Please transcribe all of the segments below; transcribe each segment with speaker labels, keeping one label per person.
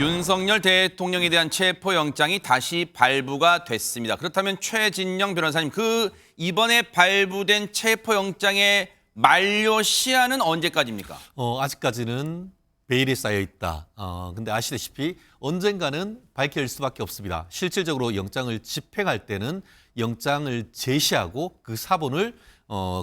Speaker 1: 윤석열 대통령에 대한 체포영장이 다시 발부가 됐습니다. 그렇다면 최진영 변호사님, 이번에 발부된 체포영장의 만료 시한은 언제까지입니까?
Speaker 2: 아직까지는 베일이 쌓여 있다. 근데 아시다시피 언젠가는 밝혀질 수밖에 없습니다. 실질적으로 영장을 집행할 때는 영장을 제시하고 그 사본을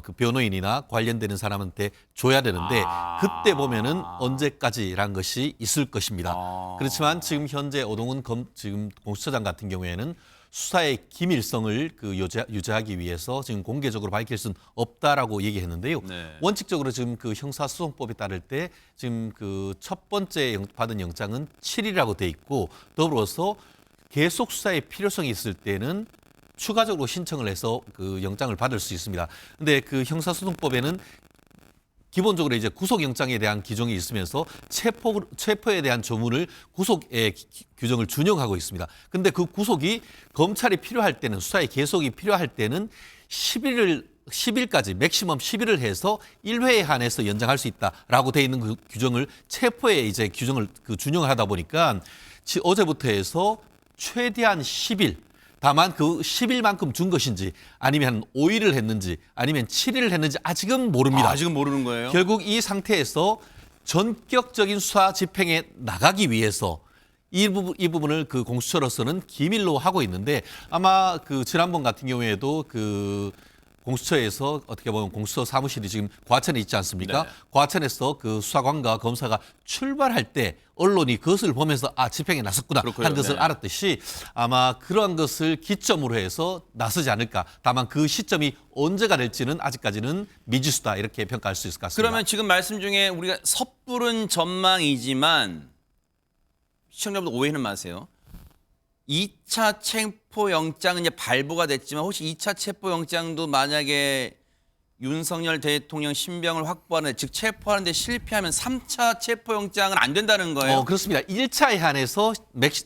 Speaker 2: 그 변호인이나 관련되는 사람한테 줘야 되는데 그때 보면은 언제까지란 것이 있을 것입니다. 그렇지만 지금 현재 오동훈 지금 공수처장 같은 경우에는 수사의 기밀성을 유지하기 위해서 지금 공개적으로 밝힐 수는 없다라고 얘기했는데요.
Speaker 1: 네.
Speaker 2: 원칙적으로 지금 그 형사소송법에 따를 때 지금 그 첫 번째 받은 영장은 7일이라고 돼 있고 더불어서 계속 수사의 필요성이 있을 때는 추가적으로 신청을 해서 그 영장을 받을 수 있습니다. 근데 그 형사소송법에는 기본적으로 이제 구속영장에 대한 규정이 있으면서 체포에 대한 조문을 구속의 규정을 준용하고 있습니다. 근데 그 구속이 검찰이 필요할 때는 수사의 계속이 필요할 때는 10일까지 맥시멈 10일을 해서 1회에 한해서 연장할 수 있다라고 돼 있는 그 규정을 체포에 이제 규정을 준용하다 보니까 어제부터 해서 최대한 10일 다만 그 10일만큼 준 것인지 아니면 5일을 했는지 아니면 7일을 했는지 아직은 모릅니다.
Speaker 1: 아직은 모르는 거예요?
Speaker 2: 결국 이 상태에서 전격적인 수사 집행에 나가기 위해서 이 부분을 그 공수처로서는 기밀로 하고 있는데 아마 그 지난번 같은 경우에도 그 공수처에서 어떻게 보면 공수처 사무실이 지금 과천에 있지 않습니까?
Speaker 1: 네.
Speaker 2: 과천에서 그 수사관과 검사가 출발할 때 언론이 그것을 보면서 집행에 나섰구나
Speaker 1: 그렇군요.
Speaker 2: 하는 것을
Speaker 1: 네.
Speaker 2: 알았듯이 아마 그러한 것을 기점으로 해서 나서지 않을까. 다만 그 시점이 언제가 될지는 아직까지는 미지수다 이렇게 평가할 수 있을 것 같습니다.
Speaker 1: 그러면 지금 말씀 중에 우리가 섣부른 전망이지만 시청자분들 오해는 마세요. 2차 체포영장은 이제 발부가 됐지만 혹시 2차 체포영장도 만약에 윤석열 대통령 신병을 확보하는 즉 체포하는 데 실패하면 3차 체포영장은 안 된다는 거예요.
Speaker 2: 그렇습니다. 1차에 한해서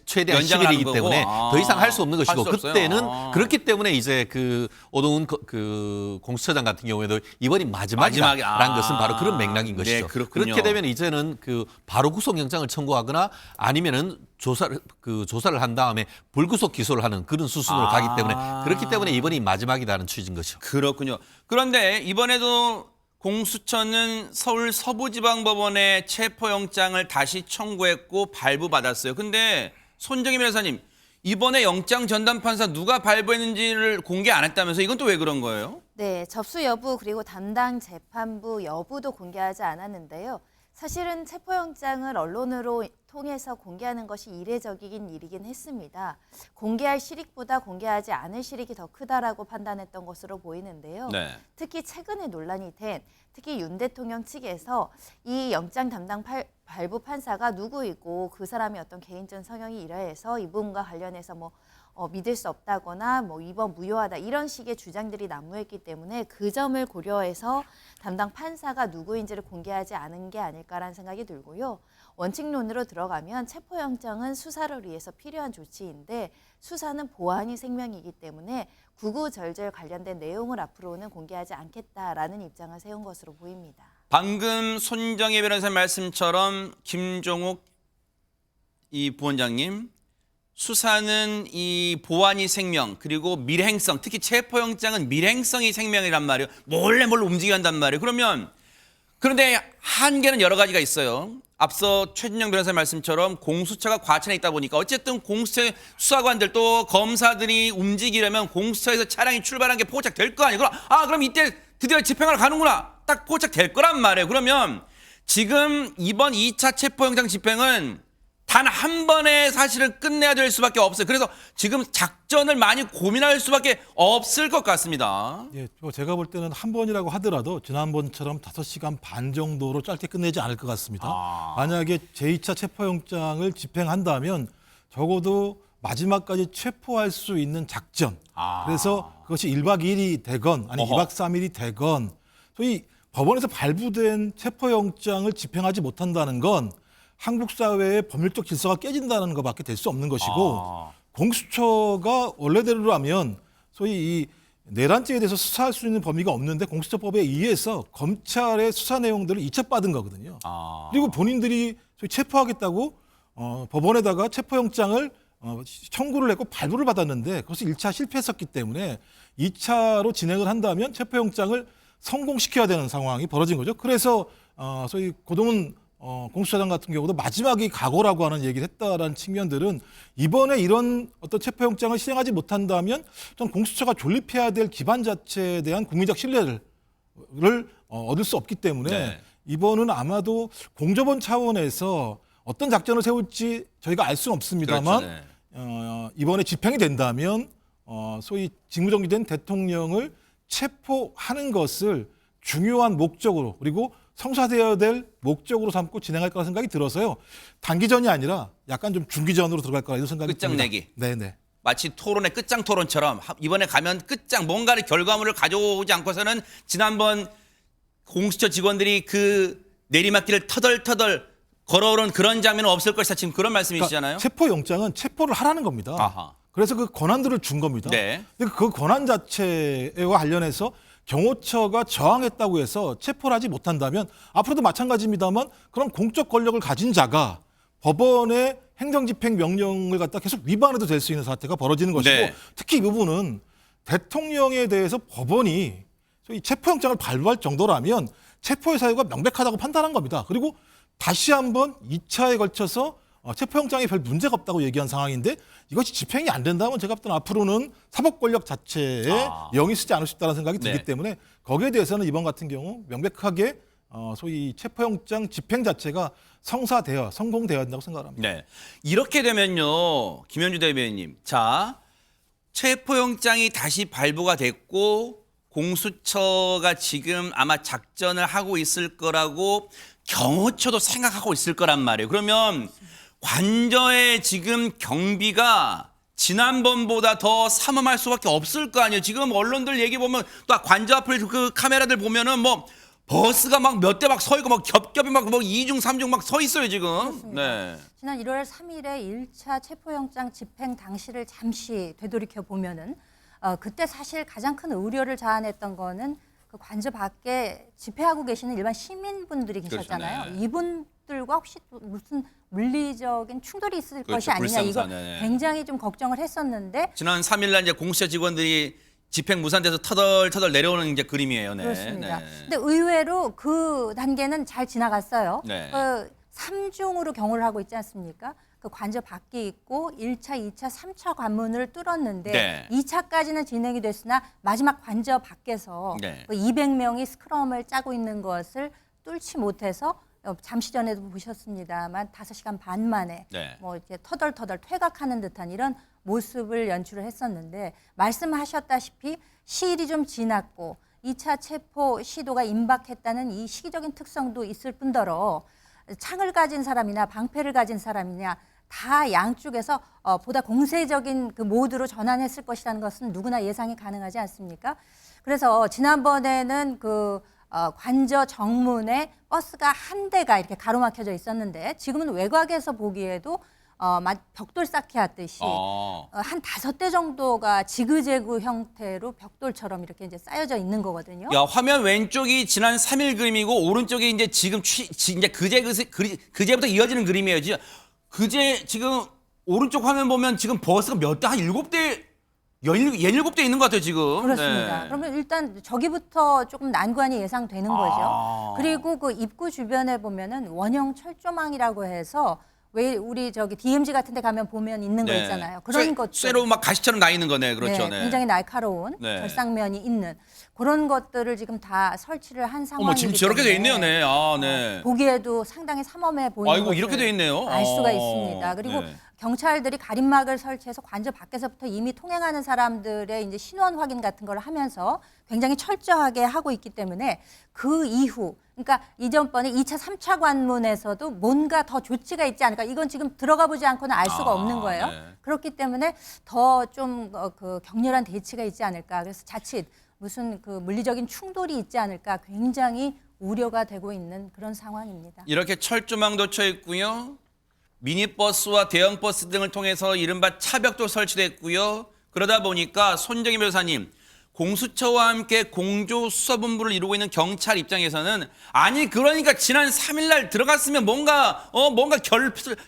Speaker 2: 최대한
Speaker 1: 연장을 하는
Speaker 2: 10일이기 때문에
Speaker 1: 거고.
Speaker 2: 더 이상 할 수 없는 것이고
Speaker 1: 수 없어요?
Speaker 2: 그때는 그렇기 때문에 이제 그 오동훈 그 공수처장 같은 경우에도 이번이 마지막이라는 것은 바로 그런 맥락인 것이죠.
Speaker 1: 네, 그렇군요.
Speaker 2: 그렇게 되면 이제는 그 바로 구속영장을 청구하거나 아니면은 조사를 한 다음에 불구속 기소를 하는 그런 수순으로 가기 때문에 그렇기 때문에 이번이 마지막이라는 취지인 것이죠.
Speaker 1: 그렇군요. 그런데 이번에도 공수처는 서울 서부지방법원에 체포영장을 다시 청구했고 발부받았어요. 근데 손정희 변호사님, 이번에 영장 전담 판사 누가 발부했는지를 공개 안 했다면서 이건 또 왜 그런 거예요?
Speaker 3: 네, 접수 여부 그리고 담당 재판부 여부도 공개하지 않았는데요. 사실은 체포영장을 언론으로 통해서 공개하는 것이 이례적인 일이긴 했습니다. 공개할 실익보다 공개하지 않을 실익이 더 크다라고 판단했던 것으로 보이는데요.
Speaker 1: 네.
Speaker 3: 특히 최근에 논란이 된 특히 윤 대통령 측에서 이 영장 담당 발부 판사가 누구이고 그 사람의 어떤 개인적 성향이 이러해서 이 부분과 관련해서 믿을 수 없다거나 이번 무효하다 이런 식의 주장들이 난무했기 때문에 그 점을 고려해서 담당 판사가 누구인지를 공개하지 않은 게 아닐까라는 생각이 들고요. 원칙론으로 들어가면 체포영장은 수사를 위해서 필요한 조치인데 수사는 보안이 생명이기 때문에 구구절절 관련된 내용을 앞으로는 공개하지 않겠다라는 입장을 세운 것으로 보입니다.
Speaker 1: 방금 손정혜 변호사 말씀처럼 김종욱 이 부원장님, 수사는 이 보안이 생명 그리고 밀행성, 특히 체포영장은 밀행성이 생명이란 말이에요. 몰래 움직여야 한단 말이에요. 그런데 한계는 여러 가지가 있어요. 앞서 최진영 변호사 말씀처럼 공수처가 과천에 있다 보니까 어쨌든 공수처 수사관들 또 검사들이 움직이려면 공수처에서 차량이 출발한 게 포착될 거 아니에요. 그럼 이때 드디어 집행하러 가는구나. 딱 포착될 거란 말이에요. 그러면 지금 이번 2차 체포영장 집행은 단 한 번에 사실은 끝내야 될 수밖에 없어요. 그래서 지금 작전을 많이 고민할 수밖에 없을 것 같습니다.
Speaker 4: 예, 제가 볼 때는 한 번이라고 하더라도 지난번처럼 5시간 반 정도로 짧게 끝내지 않을 것 같습니다. 만약에 제2차 체포영장을 집행한다면 적어도 마지막까지 체포할 수 있는 작전. 그래서 그것이 1박 2일이 되건 아니 2박 3일이 되건 소위 법원에서 발부된 체포영장을 집행하지 못한다는 건 한국 사회의 법률적 질서가 깨진다는 것밖에 될 수 없는 것이고 공수처가 원래대로라면 소위 이 내란죄에 대해서 수사할 수 있는 범위가 없는데 공수처법에 의해서 검찰의 수사 내용들을 이첩받은 거거든요. 그리고 본인들이 소위 체포하겠다고 법원에다가 체포영장을 청구를 했고 발부를 받았는데 그것이 1차 실패했었기 때문에 2차로 진행을 한다면 체포영장을 성공시켜야 되는 상황이 벌어진 거죠. 그래서 소위 고동훈 공수처장 같은 경우도 마지막이 각오라고 하는 얘기를 했다라는 측면들은 이번에 이런 어떤 체포영장을 시행하지 못한다면 전 공수처가 존립해야 될 기반 자체에 대한 국민적 신뢰를 얻을 수 없기 때문에
Speaker 1: 네.
Speaker 4: 이번은 아마도 공조본 차원에서 어떤 작전을 세울지 저희가 알 수는 없습니다만
Speaker 1: 그렇죠, 네.
Speaker 4: 이번에 집행이 된다면 소위 직무정지된 대통령을 체포하는 것을 중요한 목적으로 그리고 성사되어야 될 목적으로 삼고 진행할 거라 생각이 들어서요. 단기전이 아니라 약간 좀 중기전으로 들어갈 거라 이런 생각이 듭니다.
Speaker 1: 끝장내기.
Speaker 4: 네네.
Speaker 1: 마치 토론의 끝장 토론처럼 이번에 가면 끝장 뭔가를 결과물을 가져오지 않고서는 지난번 공수처 직원들이 그 내리막길을 터덜터덜 걸어오는 그런 장면은 없을 것이다. 지금 그런 말씀이시잖아요.
Speaker 4: 체포영장은 체포를 하라는 겁니다.
Speaker 1: 아하.
Speaker 4: 그래서 그 권한들을 준 겁니다.
Speaker 1: 네.
Speaker 4: 근데 그 권한 자체와 관련해서 경호처가 저항했다고 해서 체포를 하지 못한다면 앞으로도 마찬가지입니다만 그럼 공적 권력을 가진 자가 법원의 행정집행 명령을 갖다 계속 위반해도 될 수 있는 사태가 벌어지는 것이고
Speaker 1: 네.
Speaker 4: 특히 이 부분은 대통령에 대해서 법원이 소위 체포영장을 발부할 정도라면 체포의 사유가 명백하다고 판단한 겁니다. 그리고 다시 한번 2차에 걸쳐서 체포영장에 별 문제가 없다고 얘기한 상황인데 이것이 집행이 안 된다면 제가 볼 때는 앞으로는 사법 권력 자체에 영이 쓰지 않을 수 있다는 생각이 들기
Speaker 1: 네.
Speaker 4: 때문에 거기에 대해서는 이번 같은 경우 명백하게 소위 체포영장 집행 자체가 성공되어야 한다고 생각합니다.
Speaker 1: 네. 이렇게 되면요. 김현주 대변인님. 자, 체포영장이 다시 발부가 됐고 공수처가 지금 아마 작전을 하고 있을 거라고 경호처도 생각하고 있을 거란 말이에요. 그러면 관저의 지금 경비가 지난번보다 더 삼엄할 수밖에 없을 거 아니에요. 지금 언론들 얘기 보면 또 관저 앞에 그 카메라들 보면은 뭐 버스가 막 몇 대 막 서 있고 막 겹겹이 막 뭐 2중 3중 막 서 있어요, 지금.
Speaker 3: 그렇습니다.
Speaker 1: 네.
Speaker 3: 지난 1월 3일에 1차 체포영장 집행 당시를 잠시 되돌이켜 보면은 그때 사실 가장 큰 우려를 자아냈던 거는 그 관저 밖에 집회하고 계시는 일반 시민분들이 계셨잖아요.
Speaker 1: 그렇죠, 네.
Speaker 3: 이분들과 혹시 또 무슨 물리적인 충돌이 있을
Speaker 1: 그렇죠,
Speaker 3: 것이 아니냐 이거
Speaker 1: 불상사, 네.
Speaker 3: 굉장히 좀 걱정을 했었는데
Speaker 1: 지난 3일날 이제 공수처 직원들이 집행 무산돼서 터덜터덜 내려오는 이제 그림이에요. 네.
Speaker 3: 그렇습니다.
Speaker 1: 네.
Speaker 3: 근데 의외로 그 단계는 잘 지나갔어요.
Speaker 1: 네.
Speaker 3: 3중으로 경호를 하고 있지 않습니까? 그 관저 밖에 있고 1차, 2차, 3차 관문을 뚫었는데
Speaker 1: 네.
Speaker 3: 2차까지는 진행이 됐으나 마지막 관저 밖에서
Speaker 1: 네.
Speaker 3: 200명이 스크럼을 짜고 있는 것을 뚫지 못해서 잠시 전에도 보셨습니다만 5시간 반 만에
Speaker 1: 네.
Speaker 3: 뭐 이제 터덜터덜 퇴각하는 듯한 이런 모습을 연출을 했었는데 말씀하셨다시피 시일이 좀 지났고 2차 체포 시도가 임박했다는 이 시기적인 특성도 있을 뿐더러 창을 가진 사람이나 방패를 가진 사람이냐 다 양쪽에서 보다 공세적인 그 모드로 전환했을 것이라는 것은 누구나 예상이 가능하지 않습니까? 그래서 지난번에는 그 관저 정문에 버스가 한 대가 이렇게 가로막혀져 있었는데 지금은 외곽에서 보기에도 벽돌 쌓기 하듯이 한 5대 정도가 지그재그 형태로 벽돌처럼 이렇게 이제 쌓여져 있는 거거든요.
Speaker 1: 야, 화면 왼쪽이 지난 3일 그림이고 오른쪽이 이제 지금 이제 그제부터 이어지는 그림이에요. 그제 지금 오른쪽 화면 보면 지금 버스가 몇 대 한 7대 17대 있는 것 같아요, 지금.
Speaker 3: 그렇습니다.
Speaker 1: 네.
Speaker 3: 그러면 일단 저기부터 조금 난관이 예상되는 거죠. 그리고 그 입구 주변에 보면은 원형 철조망이라고 해서 왜 우리 저기 DMZ 같은 데 가면 보면 있는 거 있잖아요. 그런 것들.
Speaker 1: 쇠로 막 가시처럼 나 있는 거네. 그렇죠. 네.
Speaker 3: 굉장히 날카로운
Speaker 1: 네.
Speaker 3: 절상면이 있는 그런 것들을 지금 다 설치를 한 상황이기
Speaker 1: 어머, 지금 저렇게 돼 있네요. 네. 아, 네.
Speaker 3: 보기에도 상당히 삼엄해 보이는
Speaker 1: 아이고,
Speaker 3: 것을
Speaker 1: 이렇게 돼 있네요.
Speaker 3: 알 수가 있습니다. 그리고
Speaker 1: 네.
Speaker 3: 경찰들이 가림막을 설치해서 관저 밖에서부터 이미 통행하는 사람들의 이제 신원 확인 같은 걸 하면서 굉장히 철저하게 하고 있기 때문에 그 이후 그러니까 이전번에 2차, 3차 관문에서도 뭔가 더 조치가 있지 않을까. 이건 지금 들어가 보지 않고는 알 수가 없는 거예요.
Speaker 1: 네.
Speaker 3: 그렇기 때문에 더 좀 그 격렬한 대치가 있지 않을까. 그래서 자칫 무슨 그 물리적인 충돌이 있지 않을까 굉장히 우려가 되고 있는 그런 상황입니다.
Speaker 1: 이렇게 철조망도 쳐 있고요. 미니버스와 대형버스 등을 통해서 이른바 차벽도 설치됐고요. 그러다 보니까 손정희 변호사님, 공수처와 함께 공조수사본부를 이루고 있는 경찰 입장에서는 아니 그러니까 지난 3일 날 들어갔으면 뭔가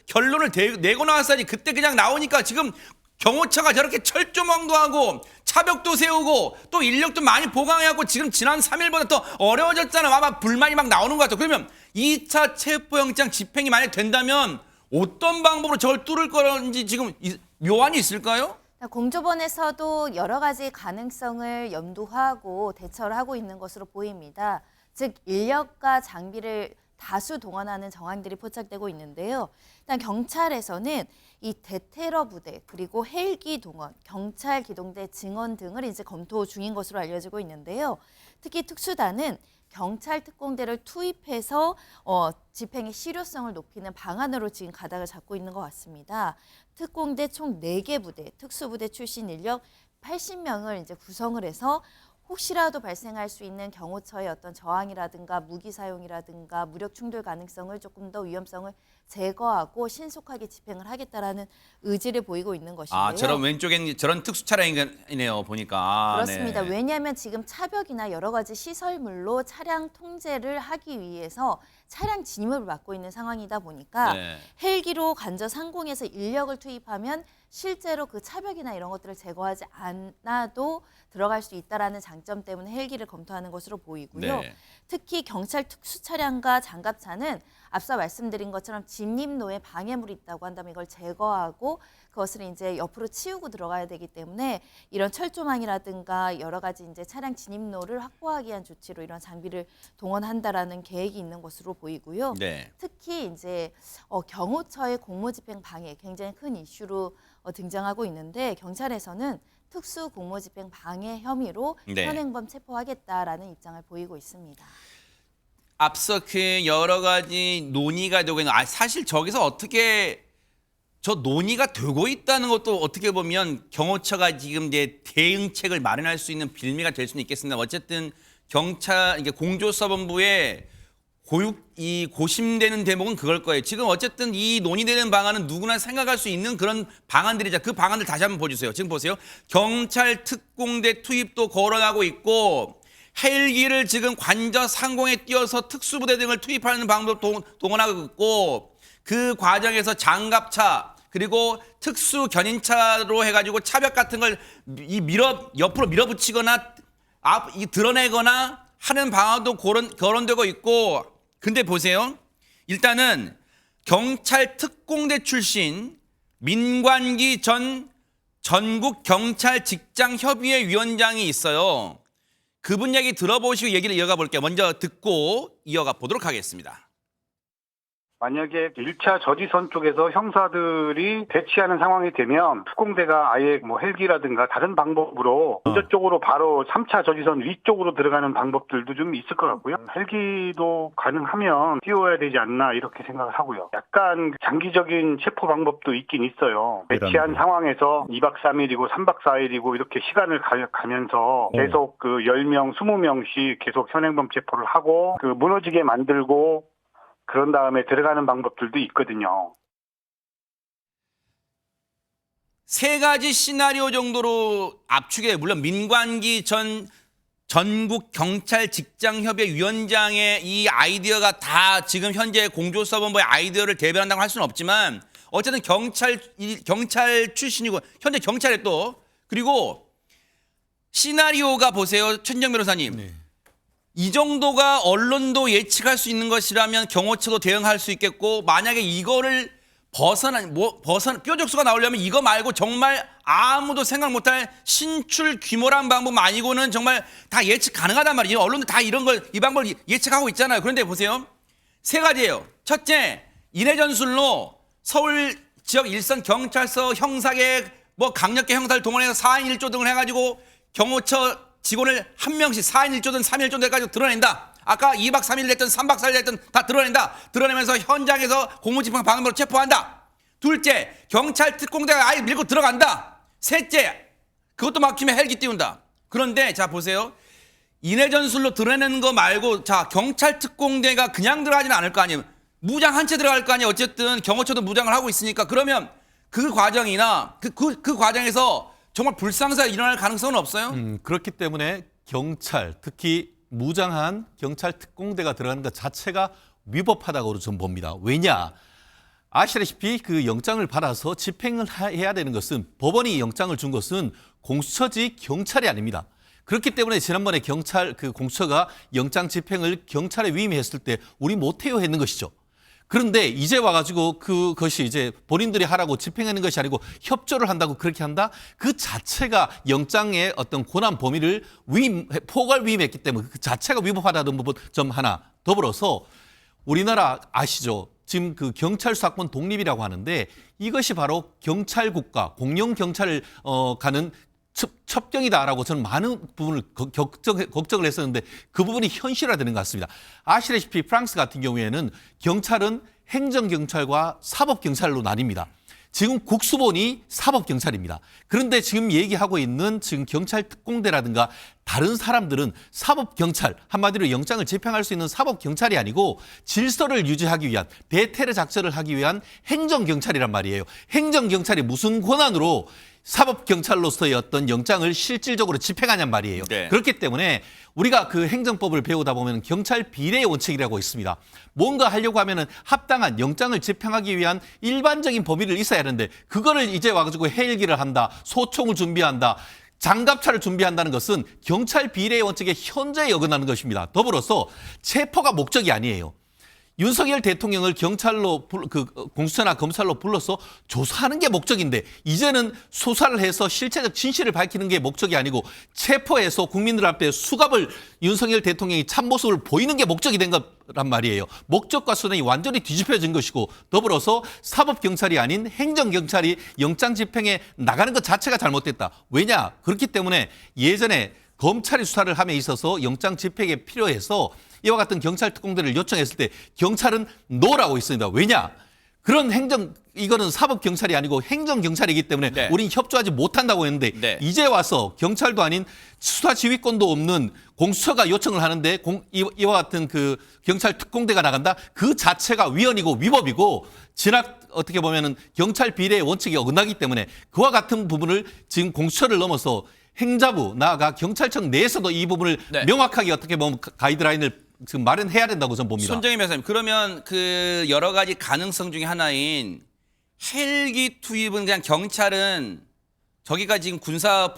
Speaker 1: 결론을 내고 나왔어야지 그때 그냥 나오니까 지금 경호처가 저렇게 철조망도 차벽도 세우고 또 인력도 많이 보강해갖고 지금 지난 3일보다 더 어려워졌잖아. 아마 불만이 막 나오는 것 같아. 그러면 2차 체포영장 집행이 만약 된다면 어떤 방법으로 저걸 뚫을 거는지 지금 묘안이 있을까요?
Speaker 3: 공조본에서도 여러 가지 가능성을 염두하고 대처를 하고 있는 것으로 보입니다. 즉 인력과 장비를 다수 동원하는 정황들이 포착되고 있는데요. 일단 경찰에서는 이 대테러 부대 그리고 헬기 동원, 경찰 기동대 증원 등을 이제 검토 중인 것으로 알려지고 있는데요. 특히 특수단은 경찰 특공대를 투입해서 집행의 실효성을 높이는 방안으로 지금 가닥을 잡고 있는 것 같습니다. 특공대 총 4개 부대, 특수부대 출신 인력 80명을 이제 구성을 해서 혹시라도 발생할 수 있는 경호처의 어떤 저항이라든가 무기 사용이라든가 무력 충돌 가능성을 조금 더 위험성을 제거하고 신속하게 집행을 하겠다라는 의지를 보이고 있는 것인데요.
Speaker 1: 아, 저런 왼쪽엔 저런 특수 차량이네요, 보니까.
Speaker 3: 그렇습니다.
Speaker 1: 네.
Speaker 3: 왜냐하면 지금 차벽이나 여러 가지 시설물로 차량 통제를 하기 위해서 차량 진입을 막고 있는 상황이다 보니까
Speaker 1: 네.
Speaker 3: 헬기로 간접 상공에서 인력을 투입하면 실제로 그 차벽이나 이런 것들을 제거하지 않아도 들어갈 수 있다라는 장점 때문에 헬기를 검토하는 것으로 보이고요.
Speaker 1: 네.
Speaker 3: 특히 경찰 특수 차량과 장갑차는 앞서 말씀드린 것처럼 진입로에 방해물이 있다고 한다면 이걸 제거하고 그것을 이제 옆으로 치우고 들어가야 되기 때문에 이런 철조망이라든가 여러 가지 이제 차량 진입로를 확보하기 위한 조치로 이런 장비를 동원한다라는 계획이 있는 것으로 보이고요.
Speaker 1: 네.
Speaker 3: 특히 이제 경호처의 공무집행 방해 굉장히 큰 이슈로 등장하고 있는데 경찰에서는 특수 공무집행 방해 혐의로
Speaker 1: 네.
Speaker 3: 현행범 체포하겠다라는 입장을 보이고 있습니다.
Speaker 1: 앞서 그 여러 가지 논의가 되고 있는, 사실 저기서 어떻게 저 논의가 되고 있다는 것도 어떻게 보면 경호처가 지금 이제 대응책을 마련할 수 있는 빌미가 될 수는 있겠습니다. 어쨌든 경찰 이게 공조수사본부의 고심되는 대목은 그걸 거예요. 지금 어쨌든 이 논의되는 방안은 누구나 생각할 수 있는 그런 방안들이자 그 방안을 다시 한번 보여주세요. 지금 보세요. 경찰 특공대 투입도 거론하고 있고 헬기를 지금 관저 상공에 띄워서 특수부대 등을 투입하는 방법도 동원하고 있고 그 과정에서 장갑차 그리고 특수 견인차로 해가지고 차벽 같은 걸 옆으로 밀어붙이거나 드러내거나 하는 방안도 거론되고 있고 근데 보세요. 일단은 경찰 특공대 출신 민관기 전 전국 경찰 직장 협의회 위원장이 있어요. 그분 얘기 들어보시고 얘기를 이어가 볼게요. 먼저 듣고 이어가 보도록 하겠습니다.
Speaker 5: 만약에 1차 저지선 쪽에서 형사들이 대치하는 상황이 되면 특공대가 아예 뭐 헬기라든가 다른 방법으로 먼저 쪽으로 바로 3차 저지선 위쪽으로 들어가는 방법들도 좀 있을 것 같고요. 헬기도 가능하면 띄워야 되지 않나 이렇게 생각을 하고요. 약간 장기적인 체포 방법도 있긴 있어요. 대치한 상황에서 2박 3일이고 3박 4일이고 이렇게 시간을 가면서 계속 그 10명, 20명씩 계속 현행범 체포를 하고 그 무너지게 만들고 그런 다음에 들어가는 방법들도 있거든요.
Speaker 1: 3가지 시나리오 정도로 압축해 물론 민관기 전 전국 경찰 직장 협의 위원장의 이 아이디어가 다 지금 현재 공조수사본부의 아이디어를 대변한다고 할 수는 없지만 어쨌든 경찰 출신이고 현재 경찰에 또 그리고 시나리오가 보세요. 최진정 변호사님.
Speaker 2: 네.
Speaker 1: 이 정도가 언론도 예측할 수 있는 것이라면 경호처도 대응할 수 있겠고 만약에 이거를 뾰족수가 나오려면 이거 말고 정말 아무도 생각 못할 신출 규모란 방법 아니고는 정말 다 예측 가능하단 말이에요. 언론도 다 이 방법을 예측하고 있잖아요. 그런데 보세요. 3가지예요. 첫째, 인해전술로 서울 지역 일선 경찰서 형사계 강력계 형사를 동원해서 4인 1조 등을 해가지고 경호처 직원을 한 명씩 4인 1조든 3인 1조든 해가지고 드러낸다. 아까 2박 3일 됐든 3박 4일 됐든 다 드러낸다. 드러내면서 현장에서 공무집행 방법으로 체포한다. 둘째, 경찰 특공대가 아예 밀고 들어간다. 셋째, 그것도 막히면 헬기 띄운다. 그런데 자 보세요. 인해전술로 드러내는 거 말고 자 경찰 특공대가 그냥 들어가지는 않을 거 아니에요. 무장 한 채 들어갈 거 아니에요. 어쨌든 경호처도 무장을 하고 있으니까 그러면 그 과정이나 그 과정에서 정말 불상사가 일어날 가능성은 없어요?
Speaker 2: 그렇기 때문에 경찰, 특히 무장한 경찰 특공대가 들어가는 것 자체가 위법하다고 저는 봅니다. 왜냐? 아시다시피 그 영장을 받아서 집행을 해야 되는 것은, 법원이 영장을 준 것은 공수처지 경찰이 아닙니다. 그렇기 때문에 지난번에 경찰 그 공수처가 영장 집행을 경찰에 위임했을 때 우리 못해요 했는 것이죠. 그런데 이제 와가지고 그것이 이제 본인들이 하라고 집행하는 것이 아니고 협조를 한다고 그렇게 한다? 그 자체가 영장의 어떤 권한 범위를 포괄 위임했기 때문에 그 자체가 위법하다는 부분 점 하나. 더불어서 우리나라 아시죠? 지금 그 경찰 수사권 독립이라고 하는데 이것이 바로 경찰 국가, 공영 경찰을 가는 첩경이다라고 저는 많은 부분을 걱정을 했었는데 그 부분이 현실화되는 것 같습니다. 아시다시피 프랑스 같은 경우에는 경찰은 행정경찰과 사법경찰로 나뉩니다. 지금 국수본이 사법경찰입니다. 그런데 지금 얘기하고 있는 지금 경찰 특공대라든가 다른 사람들은 사법경찰, 한마디로 영장을 집행할 수 있는 사법경찰이 아니고 질서를 유지하기 위한, 대테러 작전을 하기 위한 행정경찰이란 말이에요. 행정경찰이 무슨 권한으로 사법경찰로서의 어떤 영장을 실질적으로 집행하냔 말이에요.
Speaker 1: 네.
Speaker 2: 그렇기 때문에 우리가 그 행정법을 배우다 보면 경찰 비례의 원칙이라고 있습니다. 뭔가 하려고 하면은 합당한 영장을 집행하기 위한 일반적인 범위를 있어야 하는데 그거를 이제 와가지고 해일기를 한다, 소총을 준비한다, 장갑차를 준비한다는 것은 경찰 비례의 원칙에 현저히 어긋나는 것입니다. 더불어서 체포가 목적이 아니에요. 윤석열 대통령을 경찰로 공수처나 검찰로 불러서 조사하는 게 목적인데 이제는 수사를 해서 실체적 진실을 밝히는 게 목적이 아니고 체포해서 국민들 앞에 수갑을 윤석열 대통령이 참모습을 보이는 게 목적이 된 거란 말이에요. 목적과 수단이 완전히 뒤집혀진 것이고 더불어서 사법경찰이 아닌 행정경찰이 영장 집행에 나가는 것 자체가 잘못됐다. 왜냐? 그렇기 때문에 예전에 검찰이 수사를 함에 있어서 영장 집행에 필요해서 이와 같은 경찰 특공대를 요청했을 때 경찰은 노라고 있습니다. 왜냐? 그런 이거는 사법경찰이 아니고 행정경찰이기 때문에
Speaker 1: 네.
Speaker 2: 우린 협조하지 못한다고 했는데
Speaker 1: 네.
Speaker 2: 이제 와서 경찰도 아닌 수사 지휘권도 없는 공수처가 요청을 하는데 이와 같은 그 경찰 특공대가 나간다? 그 자체가 위헌이고 위법이고 어떻게 보면은 경찰 비례의 원칙이 어긋나기 때문에 그와 같은 부분을 지금 공수처를 넘어서 행자부, 나아가 경찰청 내에서도 이 부분을
Speaker 1: 네.
Speaker 2: 명확하게 어떻게 보면 가이드라인을 지금 마련해야 된다고 저는 봅니다.
Speaker 1: 손정희 변호사님, 그러면 그 여러 가지 가능성 중에 하나인 헬기 투입은 그냥 경찰은 저기가 지금 군사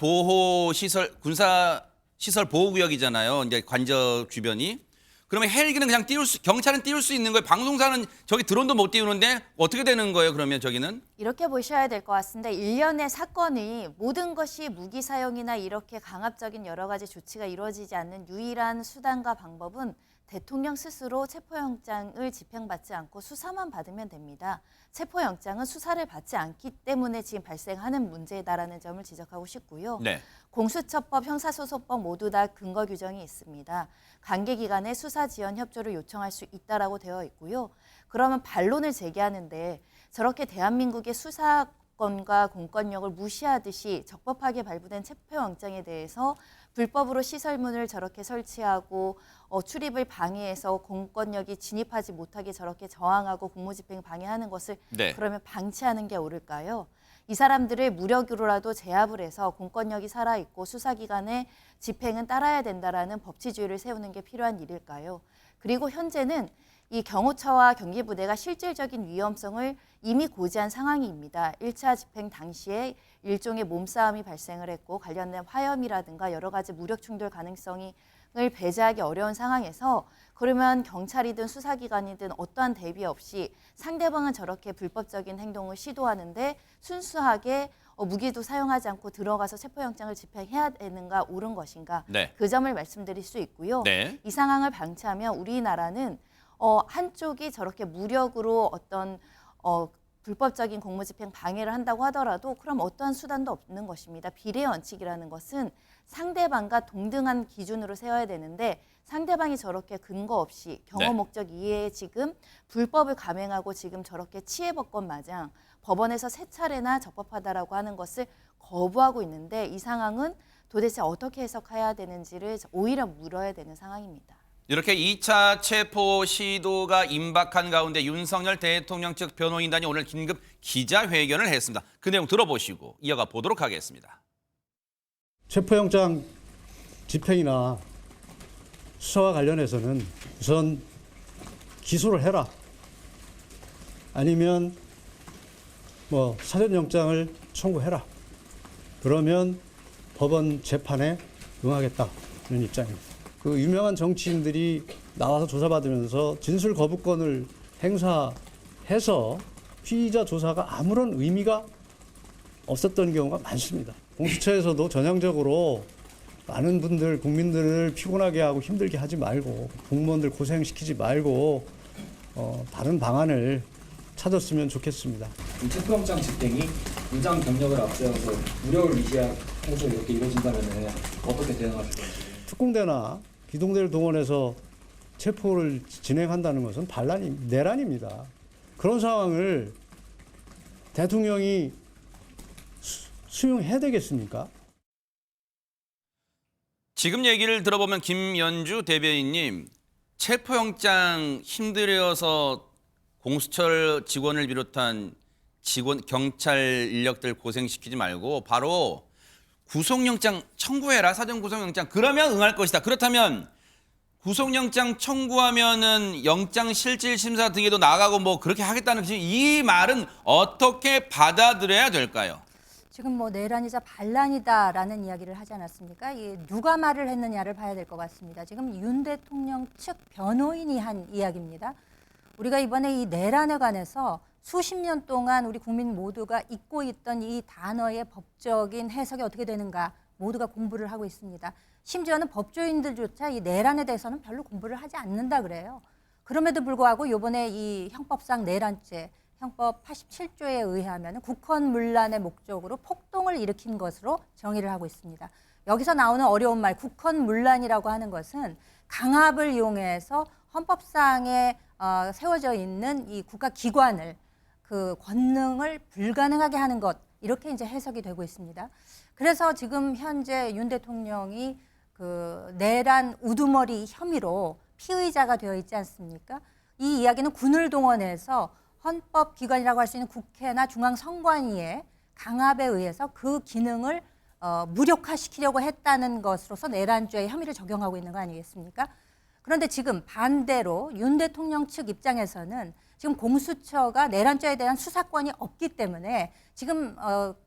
Speaker 1: 시설 보호 구역이잖아요. 이제 관저 주변이. 그러면 헬기는 그냥 경찰은 띄울 수 있는 거예요. 방송사는 저기 드론도 못 띄우는데 어떻게 되는 거예요? 그러면 저기는?
Speaker 3: 이렇게 보셔야 될 것 같습니다. 일련의 사건이 모든 것이 무기 사용이나 이렇게 강압적인 여러 가지 조치가 이루어지지 않는 유일한 수단과 방법은 대통령 스스로 체포영장을 집행받지 않고 수사만 받으면 됩니다. 체포영장은 수사를 받지 않기 때문에 지금 발생하는 문제다라는 점을 지적하고 싶고요.
Speaker 1: 네.
Speaker 3: 공수처법, 형사소송법 모두 다 근거 규정이 있습니다. 관계기관의 수사 지원 협조를 요청할 수 있다라고 되어 있고요. 그러면 반론을 제기하는데 저렇게 대한민국의 수사권과 공권력을 무시하듯이 적법하게 발부된 체포영장에 대해서 불법으로 시설문을 저렇게 설치하고 출입을 방해해서 공권력이 진입하지 못하게 저렇게 저항하고 공무집행 방해하는 것을
Speaker 1: 네.
Speaker 3: 그러면 방치하는 게 옳을까요? 이 사람들을 무력으로라도 제압을 해서 공권력이 살아있고 수사기관의 집행은 따라야 된다라는 법치주의를 세우는 게 필요한 일일까요? 그리고 현재는 이 경호처와 경기부대가 실질적인 위험성을 이미 고지한 상황입니다. 1차 집행 당시에 일종의 몸싸움이 발생을 했고 관련된 화염이라든가 여러 가지 무력 충돌 가능성을 배제하기 어려운 상황에서 그러면 경찰이든 수사기관이든 어떠한 대비 없이 상대방은 저렇게 불법적인 행동을 시도하는데 순수하게 무기도 사용하지 않고 들어가서 체포영장을 집행해야 되는가 옳은 것인가
Speaker 1: 네.
Speaker 3: 그 점을 말씀드릴 수 있고요.
Speaker 1: 네.
Speaker 3: 이 상황을 방치하면 우리나라는 한쪽이 저렇게 무력으로 어떤 불법적인 공무집행 방해를 한다고 하더라도 그럼 어떠한 수단도 없는 것입니다. 비례 원칙이라는 것은 상대방과 동등한 기준으로 세워야 되는데 상대방이 저렇게 근거 없이 경호
Speaker 1: 네.
Speaker 3: 목적 이외에 지금 불법을 감행하고 지금 저렇게 치해법권 마냥 법원에서 3차례나 적법하다라고 하는 것을 거부하고 있는데 이 상황은 도대체 어떻게 해석해야 되는지를 오히려 물어야 되는 상황입니다.
Speaker 1: 이렇게 2차 체포 시도가 임박한 가운데 윤석열 대통령 측 변호인단이 오늘 긴급 기자회견을 했습니다. 그 내용 들어보시고 이어가 보도록 하겠습니다.
Speaker 6: 체포영장 집행이나 수사와 관련해서는 우선 기소를 해라. 아니면 뭐 사전영장을 청구해라. 그러면 법원 재판에 응하겠다는 입장입니다. 그 유명한 정치인들이 나와서 조사받으면서 진술 거부권을 행사해서 피의자 조사가 아무런 의미가 없었던 경우가 많습니다. 공수처에서도 전형적으로 많은 분들, 국민들을 피곤하게 하고 힘들게 하지 말고 공무원들 고생시키지 말고 다른 방안을 찾았으면 좋겠습니다.
Speaker 7: 이 체포영장 집행이 무장 병력을 앞세워서 무력을 위시해서 이렇게 이루어진다면 어떻게 대응하실 건지.
Speaker 6: 특공대나 기동대를 동원해서 체포를 진행한다는 것은 내란입니다. 그런 상황을 대통령이 수용해야 되겠습니까?
Speaker 1: 지금 얘기를 들어보면 김연주 대변인님, 체포영장 힘들어서 공수처 직원을 비롯한 경찰 인력들 고생시키지 말고 바로 구속영장 청구해라, 사전 구속영장. 그러면 응할 것이다. 그렇다면 구속영장 청구하면은 영장실질심사 등에도 나가고 뭐 그렇게 하겠다는 이 말은 어떻게 받아들여야 될까요?
Speaker 8: 지금 뭐 내란이자 반란이다라는 이야기를 하지 않았습니까? 이 누가 말을 했느냐를 봐야 될 것 같습니다. 지금 윤 대통령 측 변호인이 한 이야기입니다. 우리가 이번에 이 내란에 관해서 수십 년 동안 우리 국민 모두가 잊고 있던 이 단어의 법적인 해석이 어떻게 되는가 모두가 공부를 하고 있습니다. 심지어는 법조인들조차 이 내란에 대해서는 별로 공부를 하지 않는다 그래요. 그럼에도 불구하고 이번에 이 형법상 내란죄, 형법 87조에 의하면 국헌문란의 목적으로 폭동을 일으킨 것으로 정의를 하고 있습니다. 여기서 나오는 어려운 말, 국헌문란이라고 하는 것은 강압을 이용해서 헌법상에 세워져 있는 이 국가기관을 그 권능을 불가능하게 하는 것, 이렇게 이제 해석이 되고 있습니다. 그래서 지금 현재 윤 대통령이 그 내란 우두머리 혐의로 피의자가 되어 있지 않습니까? 이 이야기는 군을 동원해서 헌법기관이라고 할 수 있는 국회나 중앙선관위의 강압에 의해서 그 기능을 무력화시키려고 했다는 것으로서 내란죄의 혐의를 적용하고 있는 거 아니겠습니까? 그런데 지금 반대로 윤 대통령 측 입장에서는 지금 공수처가 내란죄에 대한 수사권이 없기 때문에 지금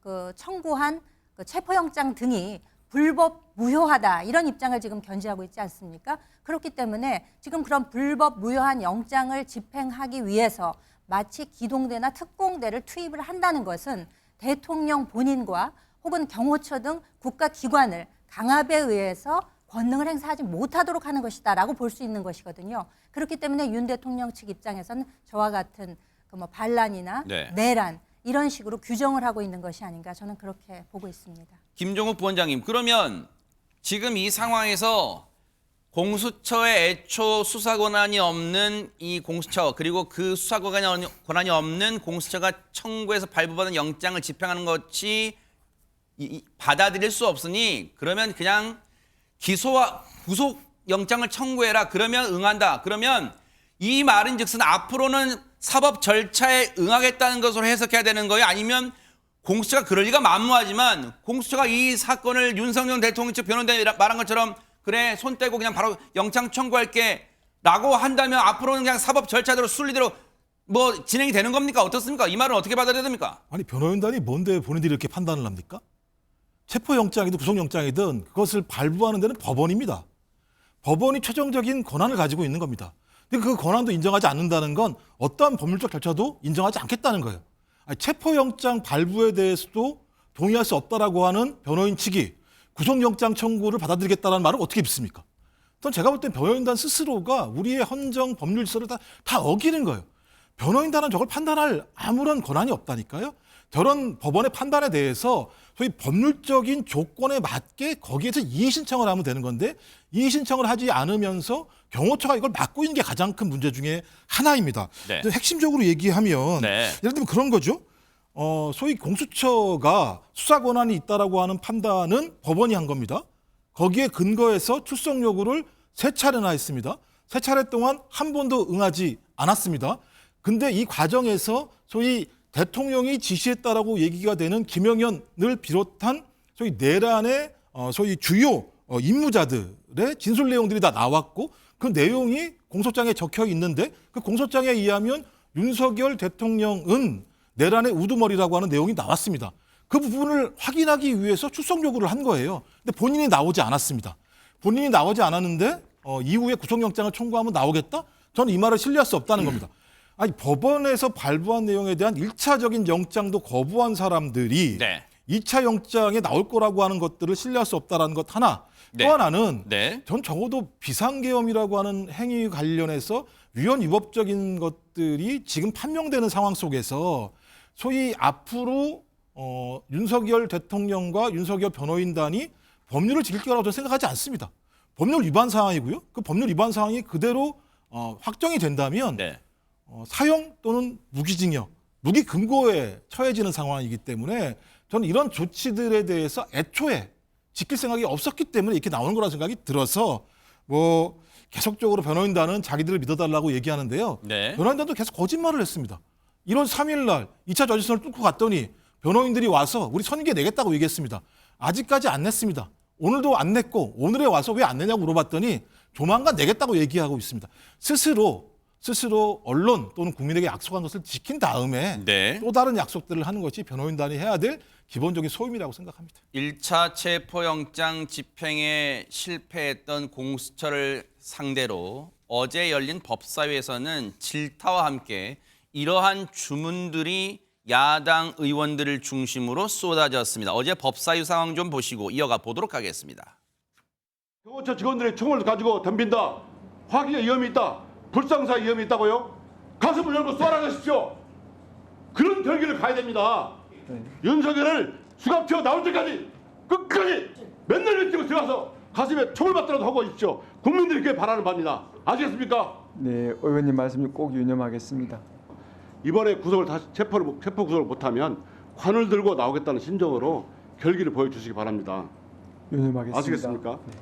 Speaker 8: 그 청구한 그 체포영장 등이 불법 무효하다, 이런 입장을 지금 견지하고 있지 않습니까? 그렇기 때문에 지금 그런 불법 무효한 영장을 집행하기 위해서 마치 기동대나 특공대를 투입을 한다는 것은 대통령 본인과 혹은 경호처 등 국가기관을 강압에 의해서 권능을 행사하지 못하도록 하는 것이다라고 볼 수 있는 것이거든요. 그렇기 때문에 윤 대통령 측 입장에서는 저와 같은 그 뭐 반란이나 내란 이런 식으로 규정을 하고 있는 것이 아닌가, 저는 그렇게 보고 있습니다.
Speaker 1: 김종욱 부원장님, 그러면 지금 이 상황에서 공수처의 애초 수사 권한이 없는 이 공수처, 그리고 그 수사 권한이 없는 공수처가 청구해서 발부받은 영장을 집행하는 것이 받아들일 수 없으니 그러면 그냥 기소와 구속 영장을 청구해라. 그러면 응한다. 그러면 이 말은 즉슨 앞으로는 사법 절차에 응하겠다는 것으로 해석해야 되는 거예요? 아니면 공수처가 그럴 리가 만무하지만 공수처가 이 사건을 윤석열 대통령 측 변호인단이 말한 것처럼 그래 손 떼고 그냥 바로 영장 청구할게 라고 한다면 앞으로는 그냥 사법 절차대로 순리대로 뭐 진행이 되는 겁니까? 어떻습니까? 이 말은 어떻게 받아들여야 됩니까?
Speaker 4: 아니 변호인단이 뭔데 본인들이 이렇게 판단을 합니까? 체포영장이든 구속영장이든 그것을 발부하는 데는 법원입니다. 법원이 최종적인 권한을 가지고 있는 겁니다. 근데 그 권한도 인정하지 않는다는 건 어떠한 법률적 절차도 인정하지 않겠다는 거예요. 아니, 체포영장 발부에 대해서도 동의할 수 없다라고 하는 변호인 측이 구속영장 청구를 받아들이겠다는 말을 어떻게 믿습니까? 전 제가 볼 땐 변호인단 스스로가 우리의 헌정 법률 질서를 다 어기는 거예요. 변호인단은 저걸 판단할 아무런 권한이 없다니까요. 저런 법원의 판단에 대해서 소위 법률적인 조건에 맞게 거기에서 이의 신청을 하면 되는 건데 이의 신청을 하지 않으면서 경호처가 이걸 막고 있는 게 가장 큰 문제 중에 하나입니다.
Speaker 1: 네.
Speaker 4: 핵심적으로 얘기하면 예를 들면 그런 거죠. 소위 공수처가 수사 권한이 있다라고 하는 판단은 법원이 한 겁니다. 거기에 근거해서 출석 요구를 3차례나 했습니다. 3차례 동안 한 번도 응하지 않았습니다. 근데 이 과정에서 소위 대통령이 지시했다라고 얘기가 되는 김영현을 비롯한 소위 내란의 소위 주요 임무자들의 진술 내용들이 다 나왔고 그 내용이 공소장에 적혀 있는데 그 공소장에 의하면 윤석열 대통령은 내란의 우두머리라고 하는 내용이 나왔습니다. 그 부분을 확인하기 위해서 출석 요구를 한 거예요. 근데 본인이 나오지 않았습니다. 본인이 나오지 않았는데 이후에 구속영장을 청구하면 나오겠다? 저는 이 말을 신뢰할 수 없다는 겁니다. 아니 법원에서 발부한 내용에 대한 1차적인 영장도 거부한 사람들이
Speaker 1: 네.
Speaker 4: 2차 영장에 나올 거라고 하는 것들을 신뢰할 수 없다는 것 하나.
Speaker 1: 네.
Speaker 4: 또 하나는
Speaker 1: 네.
Speaker 4: 전 적어도 비상계엄이라고 하는 행위 관련해서 위헌 위법적인 것들이 지금 판명되는 상황 속에서 소위 앞으로 윤석열 대통령과 윤석열 변호인단이 법률을 지킬 거라고 저는 생각하지 않습니다. 법률 위반 사항이고요. 그 법률 위반 사항이 그대로 확정이 된다면
Speaker 1: 네.
Speaker 4: 사형 또는 무기징역, 무기 금고에 처해지는 상황이기 때문에 저는 이런 조치들에 대해서 애초에 지킬 생각이 없었기 때문에 이렇게 나오는 거라 생각이 들어서 뭐 계속적으로 변호인단은 자기들을 믿어달라고 얘기하는데요.
Speaker 1: 네.
Speaker 4: 변호인단도 계속 거짓말을 했습니다. 1월 3일 날 2차 저지선을 뚫고 갔더니 변호인들이 와서 우리 선임계 내겠다고 얘기했습니다. 아직까지 안 냈습니다. 오늘도 안 냈고 오늘에 와서 왜 안 내냐고 물어봤더니 조만간 내겠다고 얘기하고 있습니다. 스스로 언론 또는 국민에게 약속한 것을 지킨 다음에
Speaker 1: 네.
Speaker 4: 또 다른 약속들을 하는 것이 변호인단이 해야 될 기본적인 소임이라고 생각합니다.
Speaker 1: 1차 체포영장 집행에 실패했던 공수처를 상대로 어제 열린 법사위에서는 질타와 함께 이러한 주문들이 야당 의원들을 중심으로 쏟아졌습니다. 어제 법사위 상황 좀 보시고 이어가 보도록 하겠습니다.
Speaker 9: 경호처 직원들의 총을 가지고 덤빈다. 화기의 위험이 있다. 불상사 위험이 있다고요? 가슴을 열고 쏘아라가십시오. 그런 결기를 가야 됩니다. 윤석열을 수갑 튀어 나올 때까지 끝까지 맨날 외치고 들어가서 가슴에 총을 맞더라도 하고 있십시오. 국민들이 그게 바라는 바입니다. 아시겠습니까?
Speaker 10: 네, 의원님 말씀 꼭 유념하겠습니다.
Speaker 9: 이번에 구속을 다시 체포 구속을 못하면 관을 들고 나오겠다는 심정으로 결기를 보여주시기 바랍니다.
Speaker 10: 유념하겠습니다.
Speaker 9: 아시겠습니까?
Speaker 10: 네.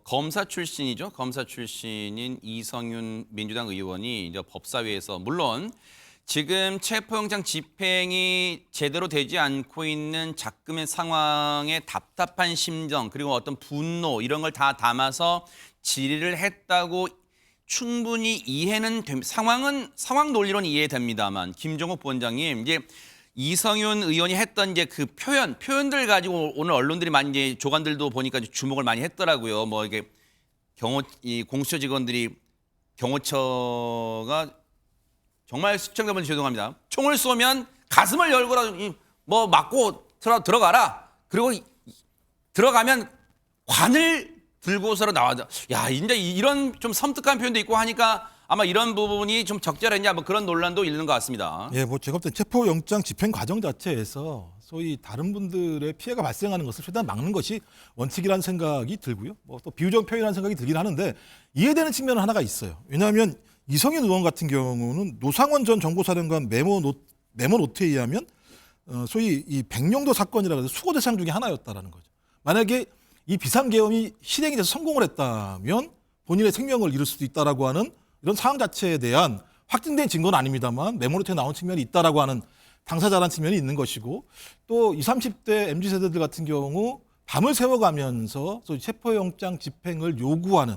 Speaker 1: 검사 출신이죠. 검사 출신인 이성윤 민주당 의원이 이제 법사위에서 물론 지금 체포영장 집행이 제대로 되지 않고 있는 작금의 상황에 답답한 심정 그리고 어떤 분노 이런 걸 다 담아서 질의를 했다고 충분히 이해는 됩니다. 상황 논리로는 이해됩니다만 김종욱 부원장님 이제 이성윤 의원이 했던 이제 그 표현들 가지고 오늘 언론들이 많이 이제 조간들도 보니까 주목을 많이 했더라고요. 뭐 이게 이 공수처 직원들이 경호처가 정말 시청자분들 죄송합니다. 총을 쏘면 가슴을 열고라도 뭐 맞고 들어가라. 그리고 들어가면 관을 들고서로 나와자. 야, 이제 이런 좀 섬뜩한 표현도 있고 하니까 아마 이런 부분이 좀 적절했냐 뭐 그런 논란도 있는 것 같습니다.
Speaker 4: 예, 뭐 제가 볼 때 체포영장 집행 과정 자체에서 소위 다른 분들의 피해가 발생하는 것을 최대한 막는 것이 원칙이라는 생각이 들고요. 뭐 또 비유적 표현이라는 생각이 들긴 하는데 이해되는 측면은 하나가 있어요. 왜냐하면 이성윤 의원 같은 경우는 노상원 전 정보사령관 메모 노트에 의하면 소위 이 백령도 사건이라고 해서 수거 대상 중에 하나였다라는 거죠. 만약에 이 비상계엄이 실행이 돼서 성공을 했다면 본인의 생명을 잃을 수도 있다라고 하는 이런 상황 자체에 대한 확진된 증거는 아닙니다만 메모노트에 나온 측면이 있다라고 하는 당사자라는 측면이 있는 것이고 또 20, 30대 MZ세대들 같은 경우 밤을 새워가면서 체포영장 집행을 요구하는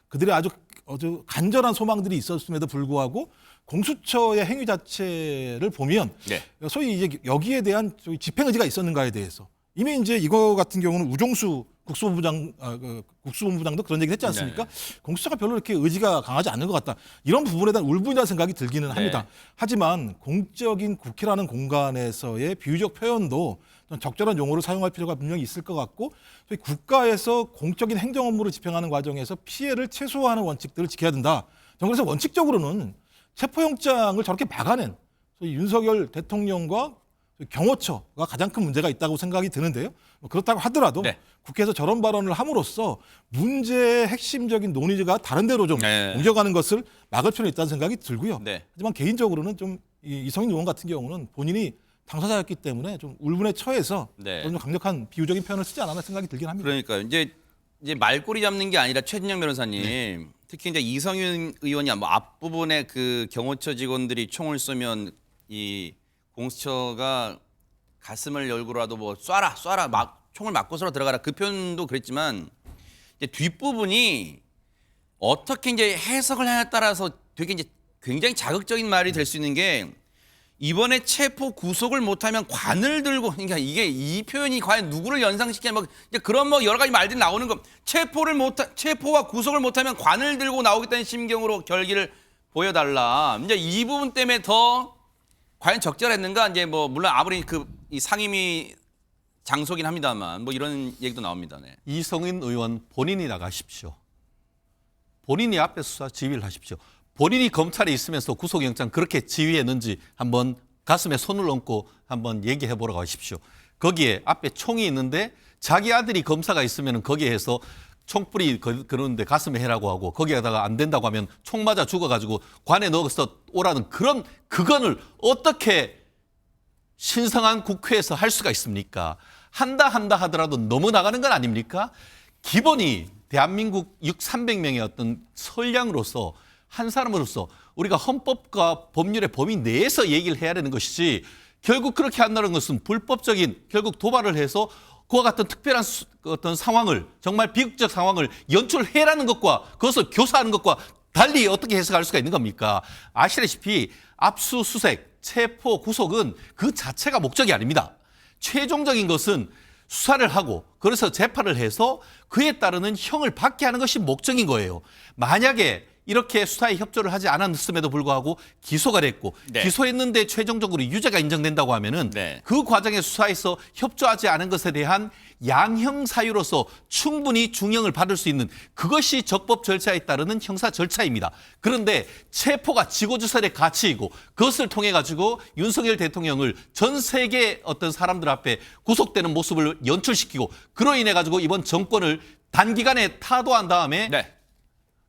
Speaker 4: 그들의 아주 간절한 소망들이 있었음에도 불구하고 공수처의 행위 자체를 보면
Speaker 1: 네.
Speaker 4: 소위 이제 여기에 대한 집행 의지가 있었는가에 대해서 이미 이제 이거 같은 경우는 우종수 국수본부장도 그런 얘기를 했지 않습니까?
Speaker 1: 네.
Speaker 4: 공수처가 별로 이렇게 의지가 강하지 않는 것 같다. 이런 부분에 대한 울분이라는 생각이 들기는 합니다.
Speaker 1: 네.
Speaker 4: 하지만 공적인 국회라는 공간에서의 비유적 표현도 적절한 용어를 사용할 필요가 분명히 있을 것 같고 국가에서 공적인 행정 업무를 집행하는 과정에서 피해를 최소화하는 원칙들을 지켜야 된다. 저는 그래서 원칙적으로는 체포영장을 저렇게 막아낸 윤석열 대통령과 경호처가 가장 큰 문제가 있다고 생각이 드는데요. 그렇다고 하더라도
Speaker 1: 네.
Speaker 4: 국회에서 저런 발언을 함으로써 문제의 핵심적인 논의가 다른 데로 좀
Speaker 1: 네.
Speaker 4: 옮겨가는 것을 막을 필요는 있다는 생각이 들고요.
Speaker 1: 네.
Speaker 4: 하지만 개인적으로는 좀 이성윤 의원 같은 경우는 본인이 당사자였기 때문에 좀 울분에 처해서
Speaker 1: 네.
Speaker 4: 좀 강력한 비유적인 표현을 쓰지 않았나 생각이 들긴 합니다.
Speaker 1: 그러니까요. 이제 말꼬리 잡는 게 아니라 최진영 변호사님 특히 이제 이성윤 의원이 뭐 앞부분에 그 경호처 직원들이 총을 쏘면 이 공수처가 가슴을 열고라도 뭐 쏴라 막 총을 맞고서라 들어가라 그 표현도 그랬지만 이제 뒷부분이 어떻게 이제 해석을 하냐에 따라서 되게 이제 굉장히 자극적인 말이 될 수 있는 게 이번에 체포 구속을 못하면 관을 들고 그러니까 이게 이 표현이 과연 누구를 연상시키냐 뭐 이제 그런 뭐 여러 가지 말들이 나오는 거 체포와 구속을 못하면 관을 들고 나오겠다는 심경으로 결기를 보여달라. 이제 이 부분 때문에 더 과연 적절했는가 이제 뭐 물론 아무리 이 상임위 장소긴 합니다만 뭐 이런 얘기도 나옵니다. 네.
Speaker 2: 이성인 의원 본인이 나가십시오. 본인이 앞에 수사 지휘를 하십시오. 본인이 검찰에 있으면서 구속영장 그렇게 지휘했는지 한번 가슴에 손을 얹고 한번 얘기해 보라고 하십시오. 거기에 앞에 총이 있는데 자기 아들이 검사가 있으면 거기에 해서 총불이 그러는데 가슴에 해라고 하고 거기에다가 안 된다고 하면 총 맞아 죽어가지고 관에 넣어서 오라는 그거를 어떻게 신성한 국회에서 할 수가 있습니까? 한다 하더라도 너무 나가는 건 아닙니까? 기본이 대한민국 300명의 어떤 선량으로서 한 사람으로서 우리가 헌법과 법률의 범위 내에서 얘기를 해야 되는 것이지 결국 그렇게 한다는 것은 불법적인 결국 도발을 해서 그와 같은 특별한 어떤 상황을 정말 비극적 상황을 연출해라는 것과 그것을 교사하는 것과 달리 어떻게 해석할 수가 있는 겁니까? 아시다시피 압수수색, 체포, 구속은 그 자체가 목적이 아닙니다. 최종적인 것은 수사를 하고 그래서 재판을 해서 그에 따르는 형을 받게 하는 것이 목적인 거예요. 만약에 이렇게 수사에 협조를 하지 않았음에도 불구하고 기소가 됐고
Speaker 1: 네.
Speaker 2: 기소했는데 최종적으로 유죄가 인정된다고 하면은
Speaker 1: 네.
Speaker 2: 그 과정의 수사에서 협조하지 않은 것에 대한 양형 사유로서 충분히 중형을 받을 수 있는 그것이 적법 절차에 따르는 형사 절차입니다. 그런데 체포가 지고지설의 가치이고 그것을 통해 가지고 윤석열 대통령을 전 세계 어떤 사람들 앞에 구속되는 모습을 연출시키고 그로 인해 가지고 이번 정권을 단기간에 타도한 다음에
Speaker 1: 네.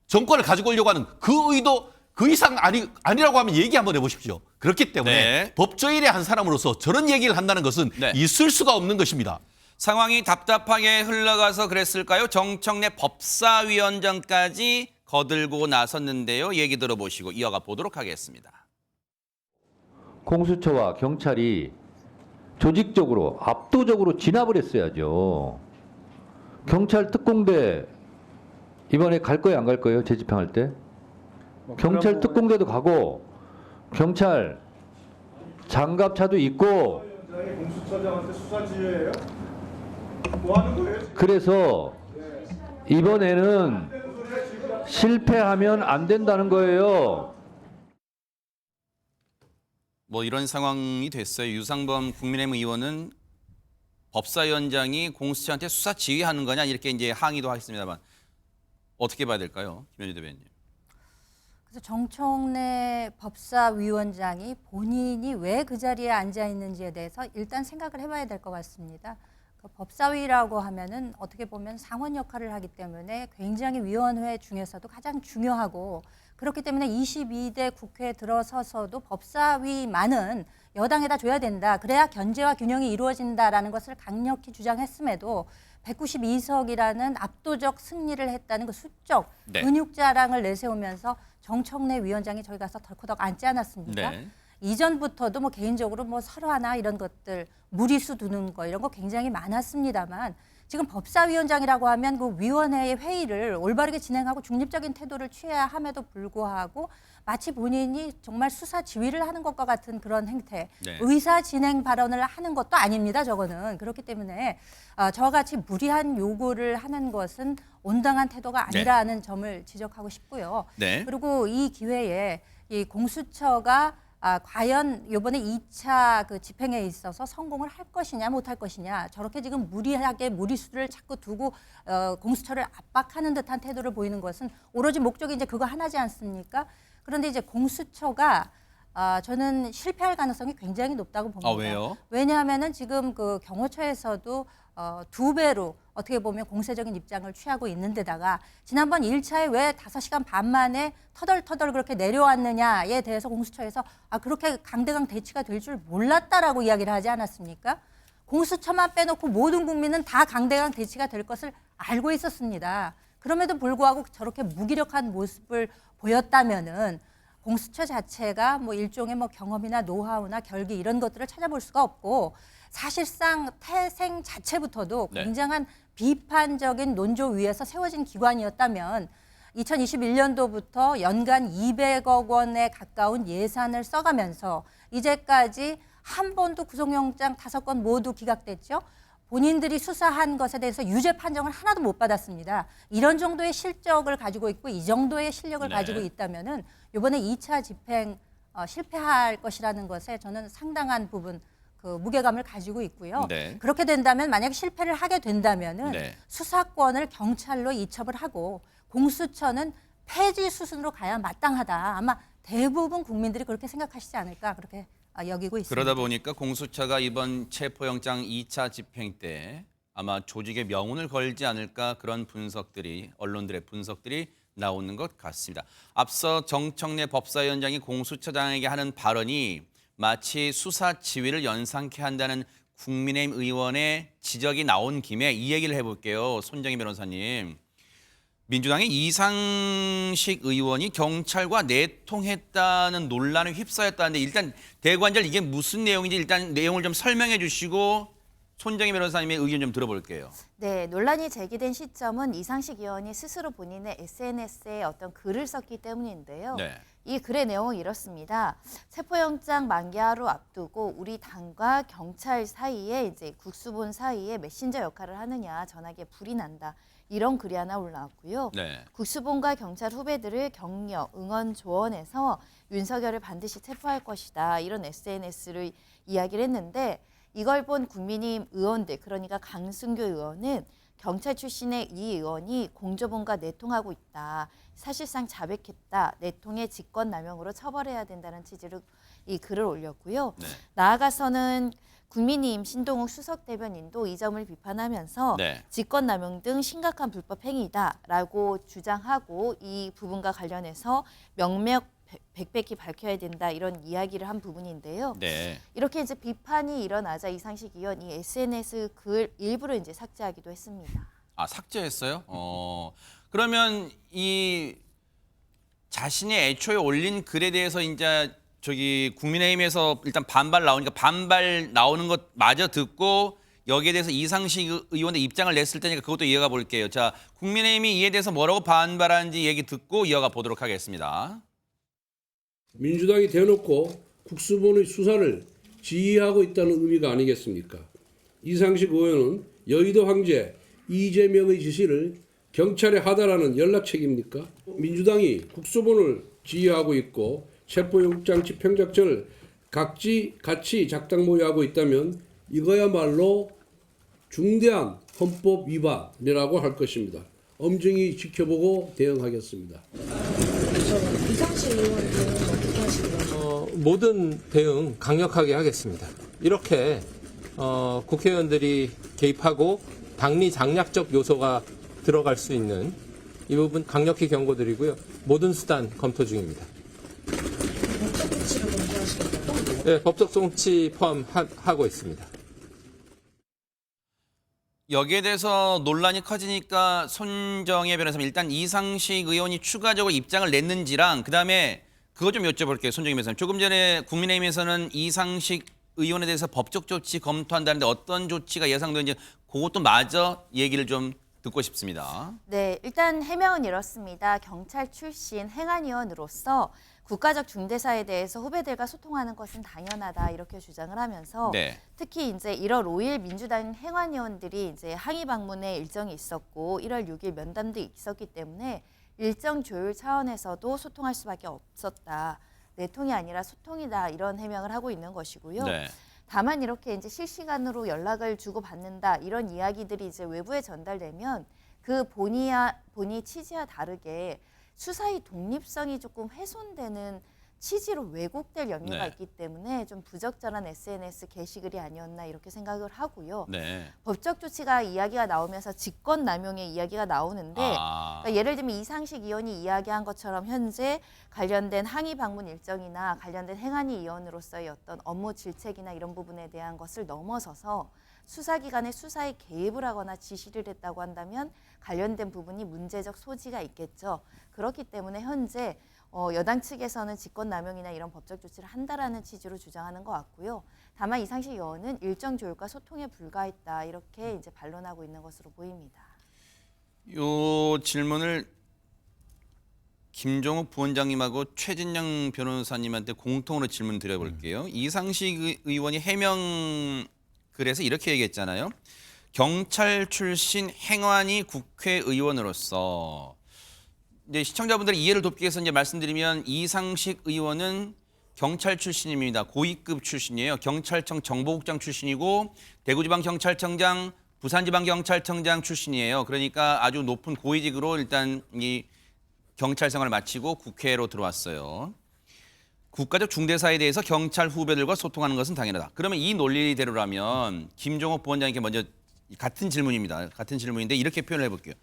Speaker 2: 정권을 가지고 오려고 하는 그 의도 그 이상 아니라고 하면 얘기 한번 해보십시오. 그렇기 때문에
Speaker 1: 네.
Speaker 2: 법조인의 한 사람으로서 저런 얘기를 한다는 것은
Speaker 1: 네.
Speaker 2: 있을 수가 없는 것입니다.
Speaker 1: 상황이 답답하게 흘러가서 그랬을까요? 정청래 법사위원장까지 거들고 나섰는데요. 얘기 들어보시고 이어가 보도록 하겠습니다.
Speaker 11: 공수처와 경찰이 조직적으로 압도적으로 진압을 했어야죠. 경찰 특공대 이번에 갈 거예요, 안 갈 거예요? 재집행할 때? 경찰 특공대도 가고 경찰 장갑차도 있고
Speaker 9: 공수처장한테 수사 지휘예요? 뭐 하는 거예요?
Speaker 11: 그래서 이번에는 실패하면 안 된다는 거예요.
Speaker 1: 뭐 이런 상황이 됐어요. 유상범 국민의힘 의원은 법사위원장이 공수처한테 수사 지휘하는 거냐 이렇게 이제 항의도 하겠습니다만 어떻게 봐야 될까요, 김현주 대변인?
Speaker 8: 그래서 정청래 법사위원장이 본인이 왜 그 자리에 앉아 있는지에 대해서 일단 생각을 해봐야 될 것 같습니다. 그 법사위라고 하면은 어떻게 보면 상원 역할을 하기 때문에 굉장히 위원회 중에서도 가장 중요하고 그렇기 때문에 22대 국회에 들어서서도 법사위만은 여당에다 줘야 된다. 그래야 견제와 균형이 이루어진다라는 것을 강력히 주장했음에도 192석이라는 압도적 승리를 했다는 그 수적
Speaker 1: 네.
Speaker 8: 근육 자랑을 내세우면서 정청래 위원장이 저희 가서 덜커덕 앉지 않았습니까?
Speaker 1: 네.
Speaker 8: 이전부터도 뭐 개인적으로 뭐 설화나 이런 것들 무리수 두는 거 이런 거 굉장히 많았습니다만 지금 법사위원장이라고 하면 그 위원회의 회의를 올바르게 진행하고 중립적인 태도를 취해야 함에도 불구하고 마치 본인이 정말 수사 지휘를 하는 것과 같은 그런 행태,
Speaker 1: 네.
Speaker 8: 의사 진행 발언을 하는 것도 아닙니다. 저거는 그렇기 때문에 저와 같이 무리한 요구를 하는 것은 온당한 태도가 아니라는 점을 지적하고 싶고요.
Speaker 1: 네.
Speaker 8: 그리고 이 기회에 이 공수처가 과연 이번에 2차 그 집행에 있어서 성공을 할 것이냐 못할 것이냐 저렇게 지금 무리하게 무리수를 자꾸 두고 공수처를 압박하는 듯한 태도를 보이는 것은 오로지 목적이 이제 그거 하나지 않습니까? 그런데 이제 공수처가 저는 실패할 가능성이 굉장히 높다고 봅니다.
Speaker 1: 왜요?
Speaker 8: 왜냐하면은 지금 그 경호처에서도 2배로 어떻게 보면 공세적인 입장을 취하고 있는데다가 지난번 1차에 왜 5시간 반 만에 터덜터덜 그렇게 내려왔느냐에 대해서 공수처에서 그렇게 강대강 대치가 될 줄 몰랐다라고 이야기를 하지 않았습니까? 공수처만 빼놓고 모든 국민은 다 강대강 대치가 될 것을 알고 있었습니다. 그럼에도 불구하고 저렇게 무기력한 모습을 보였다면은 공수처 자체가 뭐 일종의 뭐 경험이나 노하우나 결기 이런 것들을 찾아볼 수가 없고 사실상 태생 자체부터도
Speaker 1: 네.
Speaker 8: 굉장한 비판적인 논조 위에서 세워진 기관이었다면 2021년도부터 연간 200억 원에 가까운 예산을 써가면서 이제까지 한 번도 구속영장 5건 모두 기각됐죠. 본인들이 수사한 것에 대해서 유죄 판정을 하나도 못 받았습니다. 이런 정도의 실적을 가지고 있고 이 정도의 실력을
Speaker 1: 네.
Speaker 8: 가지고 있다면은 이번에 2차 집행 실패할 것이라는 것에 저는 상당한 부분 그 무게감을 가지고 있고요.
Speaker 1: 네.
Speaker 8: 그렇게 된다면 만약 실패를 하게 된다면은
Speaker 1: 네.
Speaker 8: 수사권을 경찰로 이첩을 하고 공수처는 폐지 수순으로 가야 마땅하다. 아마 대부분 국민들이 그렇게 생각하시지 않을까 그렇게 여기고 있습니다.
Speaker 1: 그러다 보니까 공수처가 이번 체포영장 2차 집행 때 아마 조직의 명운을 걸지 않을까 그런 분석들이 언론들의 분석들이 나오는 것 같습니다. 앞서 정청래 법사위원장이 공수처장에게 하는 발언이 마치 수사 지휘를 연상케 한다는 국민의힘 의원의 지적이 나온 김에 이 얘기를 해볼게요. 손정희 변호사님. 민주당의 이상식 의원이 경찰과 내통했다는 논란에 휩싸였다는데 일단 대관절 이게 무슨 내용인지 일단 내용을 좀 설명해 주시고 손정희 변호사님의 의견 좀 들어볼게요.
Speaker 3: 네, 논란이 제기된 시점은 이상식 의원이 스스로 본인의 SNS에 어떤 글을 썼기 때문인데요.
Speaker 1: 네.
Speaker 3: 이 글의 내용은 이렇습니다. 체포영장 만기 하루 앞두고 우리 당과 경찰 사이에 이제 국수본 사이에 메신저 역할을 하느냐 전하기에 불이 난다. 이런 글이 하나 올라왔고요.
Speaker 1: 네.
Speaker 3: 국수본과 경찰 후배들을 격려, 응원, 조언해서 윤석열을 반드시 체포할 것이다. 이런 SNS를 이야기를 했는데 이걸 본 국민의힘 의원들, 그러니까 강승규 의원은 경찰 출신의 이 의원이 공조본과 내통하고 있다. 사실상 자백했다. 내통의 직권남용으로 처벌해야 된다는 취지로 이 글을 올렸고요.
Speaker 1: 네.
Speaker 3: 나아가서는 국민의힘 신동욱 수석 대변인도 이 점을 비판하면서
Speaker 1: 네.
Speaker 3: 직권남용 등 심각한 불법 행위다라고 주장하고 이 부분과 관련해서 명백히 밝혀야 된다 이런 이야기를 한 부분인데요.
Speaker 1: 네.
Speaker 3: 이렇게 이제 비판이 일어나자 이상식 의원이 SNS 글 일부를 이제 삭제하기도 했습니다.
Speaker 1: 아, 삭제했어요? 그러면 이 자신이 애초에 올린 글에 대해서 이제 저기 국민의힘에서 일단 반발 나오니까 반발 나오는 것 마저 듣고 여기에 대해서 이상식 의원의 입장을 냈을 테니까 그것도 이어가 볼게요. 자, 국민의힘이 이에 대해서 뭐라고 반발하는지 얘기 듣고 이어가 보도록 하겠습니다.
Speaker 12: 민주당이 대놓고 국수본의 수사를 지휘하고 있다는 의미가 아니겠습니까? 이상식 의원은 여의도 황제 이재명의 지시를 경찰에 하다라는 연락책입니까? 민주당이 국수본을 지휘하고 있고 체포영장 집행작전을 같이 작당모의하고 있다면 이거야말로 중대한 헌법 위반이라고 할 것입니다. 엄중히 지켜보고 대응하겠습니다.
Speaker 13: 이상식 의원은 어떻게 하시고요?
Speaker 14: 모든 대응 강력하게 하겠습니다. 이렇게 국회의원들이 개입하고 당리 장략적 요소가 들어갈 수 있는 이 부분 강력히 경고드리고요. 모든 수단 검토 중입니다.
Speaker 13: 법적 조치를 검토하시겠다고?
Speaker 14: 네, 법적 조치 포함하고 있습니다.
Speaker 1: 여기에 대해서 논란이 커지니까 손정혜 변호사님 일단 이상식 의원이 추가적으로 입장을 냈는지랑 그다음에 그거 좀 여쭤볼게요. 손정혜 변호사님. 조금 전에 국민의힘에서는 이상식 의원에 대해서 법적 조치 검토한다는데 어떤 조치가 예상되는지 그것도 마저 얘기를 좀 듣고 싶습니다.
Speaker 3: 네, 일단 해명은 이렇습니다. 경찰 출신 행안위원으로서 국가적 중대사에 대해서 후배들과 소통하는 것은 당연하다 이렇게 주장을 하면서
Speaker 1: 네.
Speaker 3: 특히 이제 1월 5일 민주당 행안위원들이 이제 항의 방문에 일정이 있었고 1월 6일 면담도 있었기 때문에 일정 조율 차원에서도 소통할 수밖에 없었다. 내통이 아니라 소통이다 이런 해명을 하고 있는 것이고요.
Speaker 1: 네.
Speaker 3: 다만 이렇게 이제 실시간으로 연락을 주고 받는다 이런 이야기들이 이제 외부에 전달되면 그 본의 취지와 다르게 수사의 독립성이 조금 훼손되는 취지로 왜곡될 염려가
Speaker 1: 네.
Speaker 3: 있기 때문에 좀 부적절한 SNS 게시글이 아니었나 이렇게 생각을 하고요.
Speaker 1: 네.
Speaker 3: 법적 조치가 이야기가 나오면서 직권남용의 이야기가 나오는데 그러니까 예를 들면 이상식 의원이 이야기한 것처럼 현재 관련된 항의 방문 일정이나 관련된 행안위 위원으로서의 어떤 업무 질책이나 이런 부분에 대한 것을 넘어서서 수사기관의 수사에 개입을 하거나 지시를 했다고 한다면 관련된 부분이 문제적 소지가 있겠죠. 그렇기 때문에 현재 여당 측에서는 직권남용이나 이런 법적 조치를 한다라는 취지로 주장하는 것 같고요. 다만 이상식 의원은 일정 조율과 소통에 불과했다 이렇게 이제 반론하고 있는 것으로 보입니다.
Speaker 1: 요 질문을 김종욱 부원장님하고 최진영 변호사님한테 공통으로 질문 드려볼게요. 이상식 의원이 해명 글에서 이렇게 얘기했잖아요. 경찰 출신 행안위 국회의원으로서 이제 시청자분들의 이해를 돕기 위해서 이제 말씀드리면 이상식 의원은 경찰 출신입니다. 고위급 출신이에요. 경찰청 정보국장 출신이고 대구지방경찰청장, 부산지방경찰청장 출신이에요. 그러니까 아주 높은 고위직으로 일단 이 경찰 생활을 마치고 국회로 들어왔어요. 국가적 중대사에 대해서 경찰 후배들과 소통하는 것은 당연하다. 그러면 이 논리대로라면 김종욱 부원장님께 먼저 같은 질문입니다. 같은 질문인데 이렇게 표현을 해볼게요.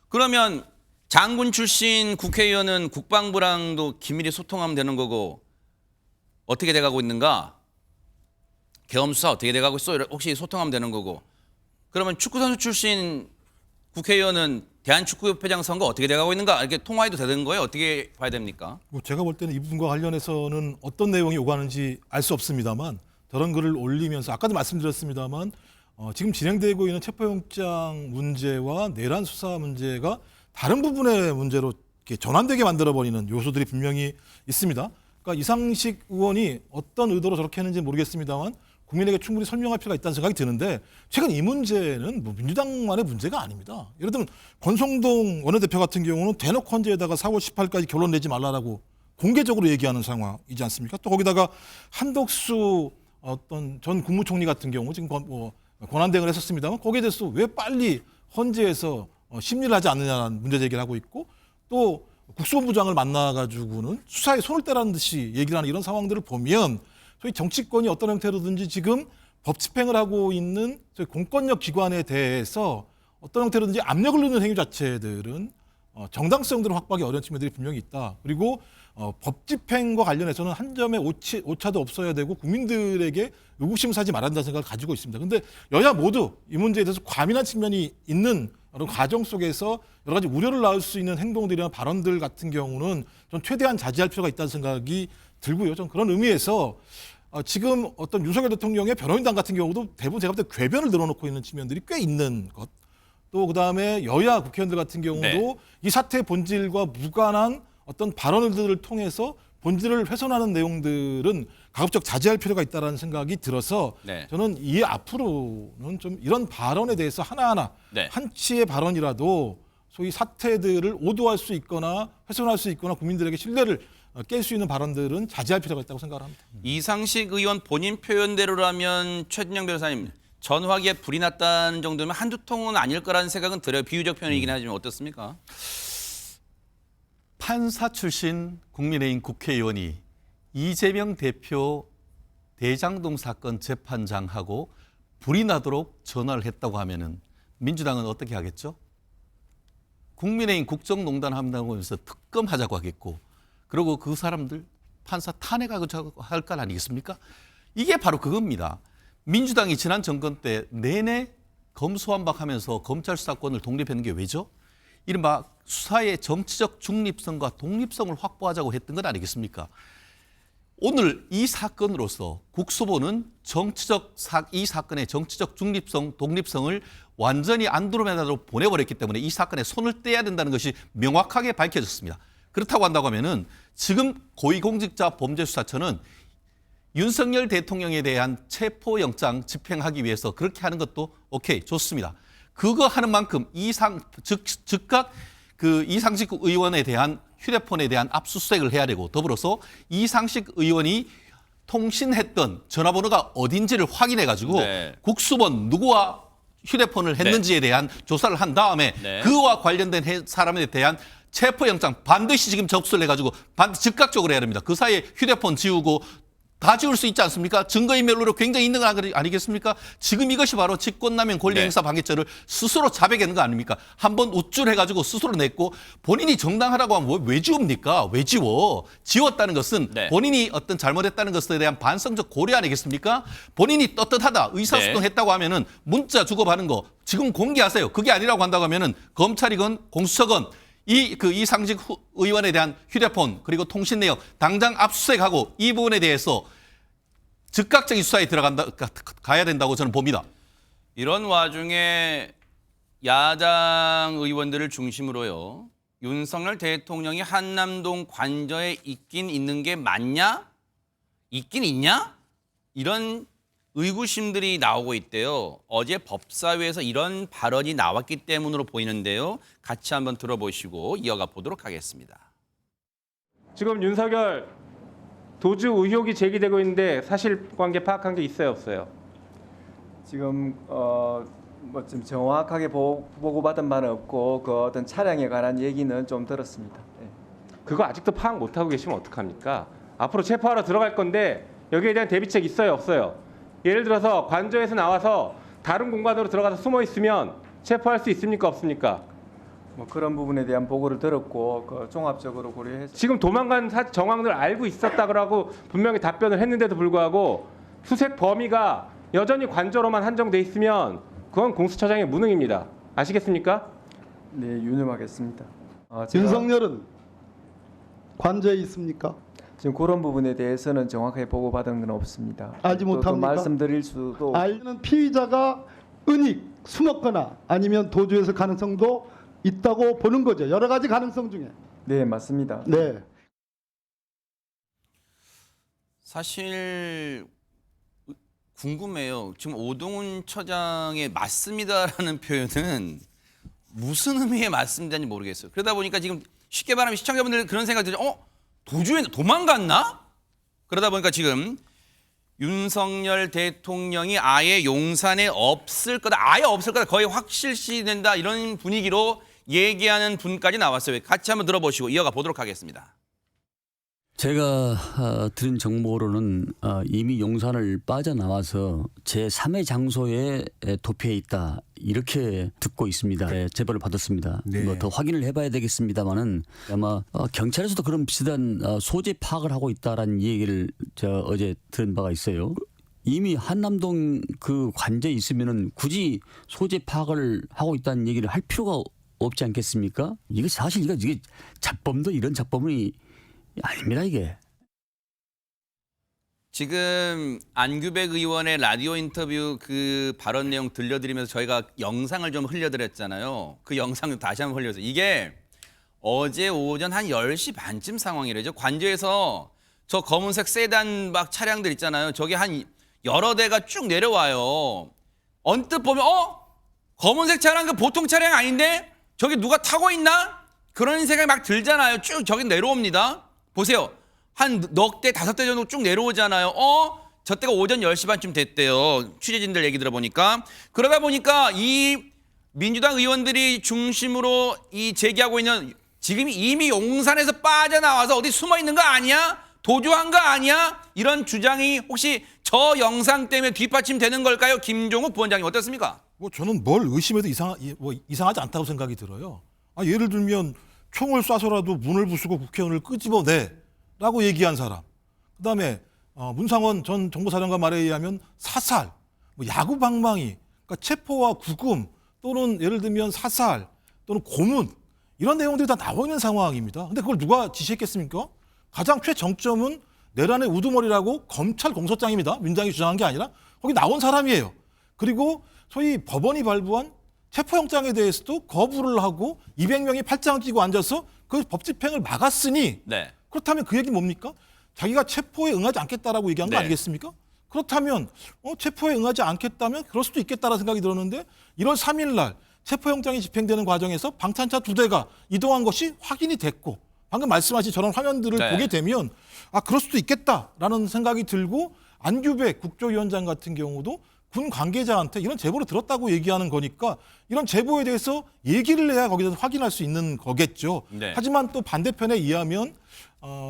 Speaker 1: 그러면 장군 출신 국회의원은 국방부랑도 긴밀히 소통하면 되는 거고 어떻게 돼가고 있는가? 계엄수사 어떻게 돼가고 있어? 혹시 소통하면 되는 거고 그러면 축구선수 출신 국회의원은 대한축구협회장 선거 어떻게 돼가고 있는가? 이렇게 통화해도 되는 거예요? 어떻게 봐야 됩니까?
Speaker 4: 제가 볼 때는 이분과 관련해서는 어떤 내용이 오가는지 알 수 없습니다만 저런 글을 올리면서 아까도 말씀드렸습니다만 지금 진행되고 있는 체포영장 문제와 내란 수사 문제가 다른 부분의 문제로 이렇게 전환되게 만들어버리는 요소들이 분명히 있습니다. 그러니까 이상식 의원이 어떤 의도로 저렇게 했는지 모르겠습니다만 국민에게 충분히 설명할 필요가 있다는 생각이 드는데 최근 이 문제는 뭐 민주당만의 문제가 아닙니다. 예를 들면 권성동 원내대표 같은 경우는 대놓고 헌재에다가 4월 18일까지 결론 내지 말라라고 공개적으로 얘기하는 상황이지 않습니까? 또 거기다가 한덕수 어떤 전 국무총리 같은 경우 지금 권한대행을 했었습니다만 거기에 대해서 왜 빨리 헌재에서 심리를 하지 않느냐는 문제 제기를 하고 있고 또 국수본부장을 만나가지고는 수사에 손을 떼라는 듯이 얘기를 하는 이런 상황들을 보면 소위 정치권이 어떤 형태로든지 지금 법 집행을 하고 있는 소위 공권력 기관에 대해서 어떤 형태로든지 압력을 넣는 행위 자체들은 정당성들을 확보하기 어려운 측면들이 분명히 있다. 그리고 법 집행과 관련해서는 한 점의 오차도 없어야 되고 국민들에게 의구심을 사지 말아야 한다는 생각을 가지고 있습니다. 그런데 여야 모두 이 문제에 대해서 과민한 측면이 있는 그런 과정 속에서 여러 가지 우려를 낳을 수 있는 행동들이나 발언들 같은 경우는 좀 최대한 자제할 필요가 있다는 생각이 들고요. 좀 그런 의미에서 지금 어떤 윤석열 대통령의 변호인단 같은 경우도 대부분 제가 볼 때 궤변을 늘어놓고 있는 측면들이 꽤 있는 것. 또 그다음에 여야 국회의원들 같은 경우도
Speaker 1: 네.
Speaker 4: 이 사태의 본질과 무관한 어떤 발언들을 통해서 본질을 훼손하는 내용들은 가급적 자제할 필요가 있다는 생각이 들어서
Speaker 1: 네.
Speaker 4: 저는 이 앞으로는 좀 이런 발언에 대해서 하나하나
Speaker 1: 네.
Speaker 4: 한치의 발언이라도 소위 사태들을 오도할 수 있거나 훼손할 수 있거나 국민들에게 신뢰를 깰 수 있는 발언들은 자제할 필요가 있다고 생각을 합니다.
Speaker 1: 이상식 의원 본인 표현대로라면 최진영 변호사님 전화기에 불이 났다는 정도면 한두 통은 아닐 거라는 생각은 들어요. 비유적 표현이긴 하지만 어떻습니까?
Speaker 2: 판사 출신 국민의힘 국회의원이 이재명 대표 대장동 사건 재판장하고 불이 나도록 전화를 했다고 하면은 민주당은 어떻게 하겠죠? 국민의힘 국정농단 한다고 하면서 특검하자고 하겠고 그리고 그 사람들 판사 탄핵하자고 할 건 아니겠습니까? 이게 바로 그겁니다. 민주당이 지난 정권 때 내내 검수완박하면서 검찰 수사권을 독립했는 게 왜죠? 이른바 수사의 정치적 중립성과 독립성을 확보하자고 했던 건 아니겠습니까? 오늘 이 사건으로서 국수본은 이 사건의 정치적 중립성, 독립성을 완전히 안드로메다로 보내버렸기 때문에 이 사건에 손을 떼야 된다는 것이 명확하게 밝혀졌습니다. 그렇다고 한다고 하면은 지금 고위공직자 범죄수사처는 윤석열 대통령에 대한 체포영장 집행하기 위해서 그렇게 하는 것도 오케이, 좋습니다. 그거 하는 만큼 즉각 그 이상식 의원에 대한 휴대폰에 대한 압수수색을 해야 되고 더불어서 이상식 의원이 통신했던 전화번호가 어딘지를 확인해가지고
Speaker 1: 네.
Speaker 2: 국수본 누구와 휴대폰을 했는지에 대한 조사를 한 다음에
Speaker 1: 네.
Speaker 2: 그와 관련된 사람에 대한 체포영장 반드시 지금 접수를 해가지고 즉각적으로 해야 됩니다. 그 사이에 휴대폰 지우고 다 지울 수 있지 않습니까? 증거인멸로 굉장히 있는 거 아니겠습니까? 지금 이것이 바로 직권남용 권리행사 방해죄를 스스로 자백하는 거 아닙니까? 한번 우쭐해가지고 스스로 냈고 본인이 정당하다고 하면 왜 지웁니까? 왜 지워? 지웠다는 것은
Speaker 1: 네.
Speaker 2: 본인이 어떤 잘못했다는 것에 대한 반성적 고려 아니겠습니까? 본인이 떳떳하다, 의사소통했다고 하면은 문자 주고받은 거 지금 공개하세요. 그게 아니라고 한다고 하면은 검찰이건 공수처건 이상식 의원에 대한 휴대폰 그리고 통신 내역 당장 압수수색하고 이 부분에 대해서 즉각적인 수사에 가야 된다고 저는 봅니다.
Speaker 1: 이런 와중에 야당 의원들을 중심으로요. 윤석열 대통령이 한남동 관저에 있긴 있는 게 맞냐? 있긴 있냐? 이런 의구심들이 나오고 있대요. 어제 법사위에서 이런 발언이 나왔기 때문으로 보이는데요. 같이 한번 들어보시고 이어가 보도록 하겠습니다.
Speaker 15: 지금 윤석열 도주 의혹이 제기되고 있는데 사실관계 파악한 게 있어요, 없어요?
Speaker 10: 지금 뭐 좀 정확하게 보고받은 바는 없고 그 어떤 차량에 관한 얘기는 좀 들었습니다. 예.
Speaker 15: 그거 아직도 파악 못하고 계시면 어떡합니까? 앞으로 체포하러 들어갈 건데 여기에 대한 대비책 있어요, 없어요? 예를 들어서 관저에서 나와서 다른 공간으로 들어가서 숨어 있으면 체포할 수 있습니까, 없습니까?
Speaker 10: 뭐 그런 부분에 대한 보고를 들었고 그 종합적으로 고려해서
Speaker 15: 지금 도망간 정황을 알고 있었다고 분명히 답변을 했는데도 불구하고 수색 범위가 여전히 관저로만 한정돼 있으면 그건 공수처장의 무능입니다. 아시겠습니까?
Speaker 10: 네, 유념하겠습니다.
Speaker 16: 윤석열은 관저에 있습니까?
Speaker 10: 지금 그런 부분에 대해서는 정확하게 보고받은 건 없습니다.
Speaker 16: 알지 못합니까?
Speaker 10: 말씀드릴 수도
Speaker 16: 알는 피의자가 은닉, 숨었거나 아니면 도주했을 가능성도 있다고 보는 거죠. 여러 가지 가능성 중에.
Speaker 10: 네, 맞습니다.
Speaker 16: 네.
Speaker 1: 사실 궁금해요. 지금 오동훈 처장의 맞습니다라는 표현은 무슨 의미의 맞습니다인지 모르겠어요. 그러다 보니까 지금 쉽게 말하면 시청자분들 그런 생각이 들죠. 도주했나? 도망갔나? 그러다 보니까 지금 윤석열 대통령이 아예 용산에 없을 거다. 아예 없을 거다. 거의 확실시된다. 이런 분위기로 얘기하는 분까지 나왔어요. 같이 한번 들어보시고 이어가 보도록 하겠습니다.
Speaker 17: 제가 들은 정보로는 이미 용산을 빠져나와서 제3의 장소에 도피해 있다 이렇게 듣고 있습니다. 네, 제보를 받았습니다.
Speaker 4: 네.
Speaker 17: 뭐 더 확인을 해봐야 되겠습니다만은 아마 경찰에서도 그런 비슷한 소재 파악을 하고 있다라는 얘기를 제가 어제 들은 바가 있어요. 이미 한남동 그 관저에 있으면은 굳이 소재 파악을 하고 있다는 얘기를 할 필요가 없지 않겠습니까? 이게 사실 이게 잡범도 이런 잡범이 아닙니다 이게.
Speaker 1: 지금 안규백 의원의 라디오 인터뷰 그 발언 내용 들려드리면서 저희가 영상을 좀 흘려드렸잖아요. 그 영상을 다시 한번 흘려서 이게 어제 오전 한 10시 반쯤 상황이래죠. 관저에서 저 검은색 세단 막 차량들 있잖아요. 저게 한 여러 대가 쭉 내려와요. 언뜻 보면 검은색 차량 그 보통 차량 아닌데 저기 누가 타고 있나? 그런 생각이 막 들잖아요. 쭉 저기 내려옵니다. 보세요. 한 넉 대, 5대 정도 쭉 내려오잖아요. 저 때가 오전 10시 반쯤 됐대요. 취재진들 얘기 들어보니까. 그러다 보니까 이 민주당 의원들이 중심으로 이 제기하고 있는 지금 이미 용산에서 빠져나와서 어디 숨어 있는 거 아니야? 도주한 거 아니야? 이런 주장이 혹시 저 영상 때문에 뒷받침되는 걸까요? 김종욱 부원장님 어떻습니까?
Speaker 4: 뭐 저는 뭘 의심해도 이상하지 않다고 생각이 들어요. 예를 들면 총을 쏴서라도 문을 부수고 국회의원을 끄집어내라고 얘기한 사람. 그다음에 문상원 전 정보사령관 말에 의하면 사살, 뭐 야구 방망이, 그러니까 체포와 구금 또는 예를 들면 사살 또는 고문 이런 내용들이 다 나와 있는 상황입니다. 근데 그걸 누가 지시했겠습니까? 가장 최정점은 내란의 우두머리라고 검찰 공소장입니다. 민주당이 주장한 게 아니라 거기 나온 사람이에요. 그리고 소위 법원이 발부한 체포영장에 대해서도 거부를 하고 200명이 팔짱을 끼고 앉아서 그 법 집행을 막았으니
Speaker 1: 네.
Speaker 4: 그렇다면 그 얘기는 뭡니까? 자기가 체포에 응하지 않겠다라고 얘기한 거
Speaker 1: 네.
Speaker 4: 아니겠습니까? 그렇다면 체포에 응하지 않겠다면 그럴 수도 있겠다라는 생각이 들었는데 1월 3일 날 체포영장이 집행되는 과정에서 방탄차 2대가 이동한 것이 확인이 됐고 방금 말씀하신 저런 화면들을
Speaker 1: 네.
Speaker 4: 보게 되면 그럴 수도 있겠다라는 생각이 들고 안규백 국조위원장 같은 경우도 군 관계자한테 이런 제보를 들었다고 얘기하는 거니까 이런 제보에 대해서 얘기를 해야 거기서 확인할 수 있는 거겠죠.
Speaker 1: 네.
Speaker 4: 하지만 또 반대편에 의하면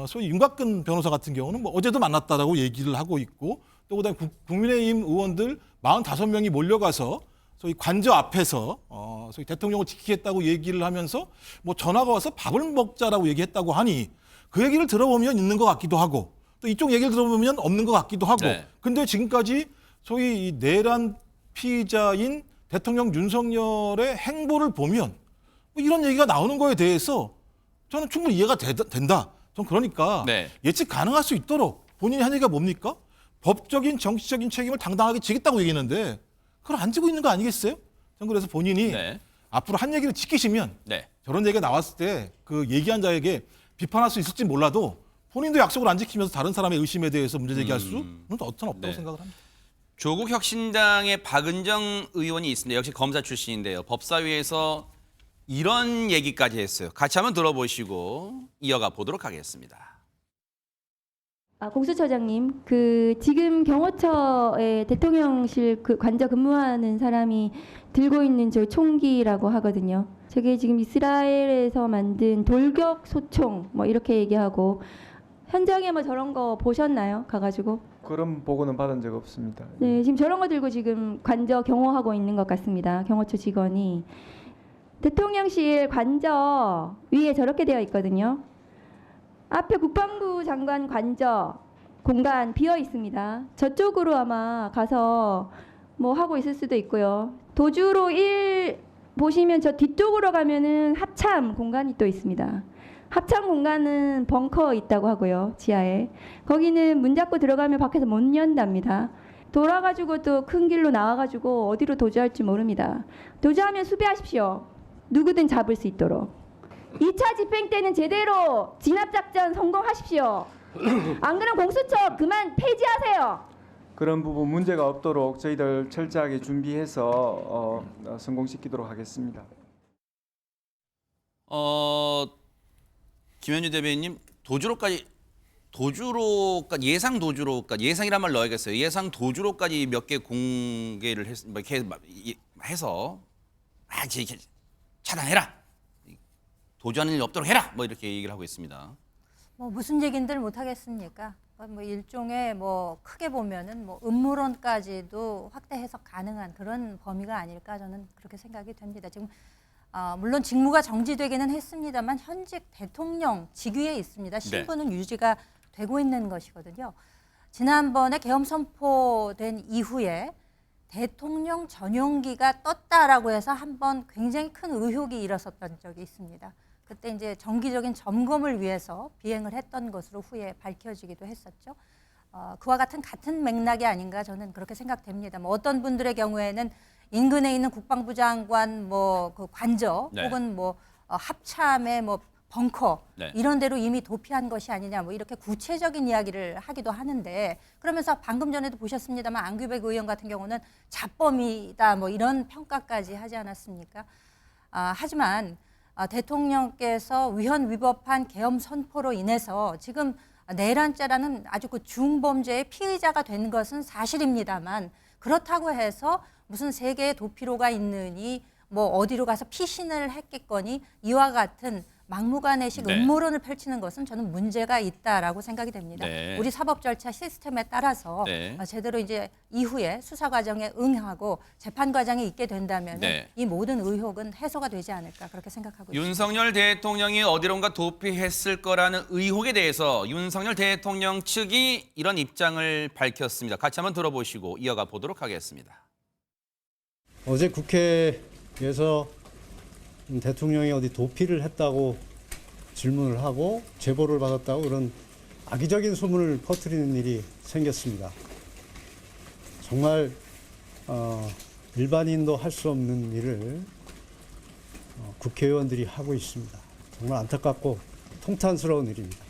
Speaker 4: 소위 윤곽근 변호사 같은 경우는 뭐 어제도 만났다라고 얘기를 하고 있고 또 그다음에 국민의힘 의원들 45명이 몰려가서 소위 관저 앞에서 소위 대통령을 지키겠다고 얘기를 하면서 뭐 전화가 와서 밥을 먹자라고 얘기했다고 하니 그 얘기를 들어보면 있는 것 같기도 하고 또 이쪽 얘기를 들어보면 없는 것 같기도 하고
Speaker 1: 네.
Speaker 4: 근데 지금까지 소위 이 내란 피의자인 대통령 윤석열의 행보를 보면 뭐 이런 얘기가 나오는 거에 대해서 저는 충분히 이해가 된다. 전 그러니까
Speaker 1: 네.
Speaker 4: 예측 가능할 수 있도록 본인이 한 얘기가 뭡니까? 법적인 정치적인 책임을 당당하게 지겠다고 얘기했는데 그걸 안 지고 있는 거 아니겠어요? 전 그래서 본인이
Speaker 1: 네.
Speaker 4: 앞으로 한 얘기를 지키시면
Speaker 1: 네.
Speaker 4: 저런 얘기가 나왔을 때 그 얘기한 자에게 비판할 수 있을지 몰라도 본인도 약속을 안 지키면서 다른 사람의 의심에 대해서 문제 제기할 수는 어떤 없다고
Speaker 1: 네.
Speaker 4: 생각을 합니다.
Speaker 1: 조국 혁신당의 박은정 의원이 있습니다. 역시 검사 출신인데요. 법사위에서 이런 얘기까지 했어요. 같이 한번 들어보시고 이어가 보도록 하겠습니다.
Speaker 18: 공수처장님, 지금 경호처에 대통령실 관저 근무하는 사람이 들고 있는 저 총기라고 하거든요. 저게 지금 이스라엘에서 만든 돌격 소총 뭐 이렇게 얘기하고 현장에 뭐 저런 거 보셨나요? 가가지고?
Speaker 10: 그런 보고는 받은 적 없습니다.
Speaker 18: 네, 지금 저런 거 들고 지금 관저 경호하고 있는 것 같습니다. 경호처 직원이. 대통령실 관저 위에 저렇게 되어 있거든요. 앞에 국방부 장관 관저 공간 비어 있습니다. 저쪽으로 아마 가서 뭐 하고 있을 수도 있고요. 도주로 1 보시면 저 뒤쪽으로 가면은 합참 공간이 또 있습니다. 합참 공간은 벙커 있다고 하고요. 지하에. 거기는 문 닫고 들어가면 밖에서 못 연답니다. 돌아가지고 또 큰 길로 나와가지고 어디로 도주할지 모릅니다. 도주하면 수비하십시오. 누구든 잡을 수 있도록. 2차 집행 때는 제대로 진압작전 성공하십시오. 안 그러면 공수처 그만 폐지하세요.
Speaker 10: 그런 부분 문제가 없도록 저희들 철저하게 준비해서 성공시키도록 하겠습니다.
Speaker 1: 김현주 대변인님 예상 도주로까지 예상이란 말 넣어야겠어요. 예상 도주로까지 몇 개 공개를 해서 이렇게 차단해라. 도주하는 일 없도록 해라. 뭐 이렇게 얘기를 하고 있습니다.
Speaker 8: 뭐 무슨 얘긴들 못 하겠습니까? 뭐 일종의 뭐 크게 보면은 뭐 음모론까지도 확대 해석 가능한 그런 범위가 아닐까 저는 그렇게 생각이 됩니다. 지금 물론 직무가 정지되기는 했습니다만 현직 대통령 직위에 있습니다. 신분은 유지가 되고 있는 것이거든요. 지난번에 계엄 선포된 이후에 대통령 전용기가 떴다라고 해서 한번 굉장히 큰 의혹이 일었었던 적이 있습니다. 그때 이제 정기적인 점검을 위해서 비행을 했던 것으로 후에 밝혀지기도 했었죠. 그와 같은 맥락이 아닌가 저는 그렇게 생각됩니다. 뭐 어떤 분들의 경우에는 인근에 있는 국방부 장관 그 관저 혹은 합참의 벙커 이런 데로 이미 도피한 것이 아니냐 뭐 이렇게 구체적인 이야기를 하기도 하는데 그러면서 방금 전에도 보셨습니다만 안규백 의원 같은 경우는 자범이다 뭐 이런 평가까지 하지 않았습니까? 하지만 대통령께서 위헌 위법한 계엄 선포로 인해서 지금 내란죄라는 아주 중범죄의 피의자가 된 것은 사실입니다만 그렇다고 해서 무슨 세계의 도피로가 있느니 뭐 어디로 가서 피신을 했겠거니 이와 같은 막무가내식 음모론을 펼치는 것은 저는 문제가 있다라고 생각이 됩니다. 우리 사법 절차 시스템에 따라서 제대로 이제 이후에 수사 과정에 응하고 재판 과정에 있게 된다면 이 모든 의혹은 해소가 되지 않을까 그렇게 생각하고 있습니다.
Speaker 1: 윤석열 대통령이 어디론가 도피했을 거라는 의혹에 대해서 윤석열 대통령 측이 이런 입장을 밝혔습니다. 같이 한번 들어보시고 이어가 보도록 하겠습니다.
Speaker 6: 어제 국회에서 대통령이 어디 도피를 했다고 질문을 하고 제보를 받았다고 그런 악의적인 소문을 퍼뜨리는 일이 생겼습니다. 정말 일반인도 할 수 없는 일을 국회의원들이 하고 있습니다. 정말 안타깝고 통탄스러운 일입니다.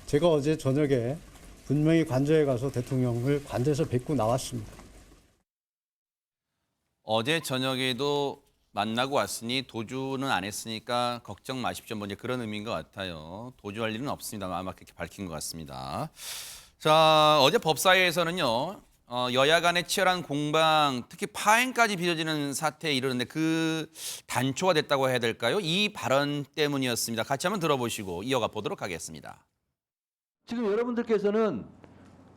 Speaker 6: 제가 어제 저녁에 분명히 관저에 가서 대통령을 관저에서 뵙고 나왔습니다.
Speaker 1: 어제 저녁에도 만나고 왔으니 도주는 안 했으니까 걱정 마십시오. 뭐 이제 그런 의미인 것 같아요. 도주할 일은 없습니다만 아마 그렇게 밝힌 것 같습니다. 자, 어제 법사위에서는요. 여야 간의 치열한 공방, 특히 파행까지 빚어지는 사태에 이르는데 그 단초가 됐다고 해야 될까요? 이 발언 때문이었습니다. 같이 한번 들어보시고 이어가 보도록 하겠습니다.
Speaker 11: 지금 여러분들께서는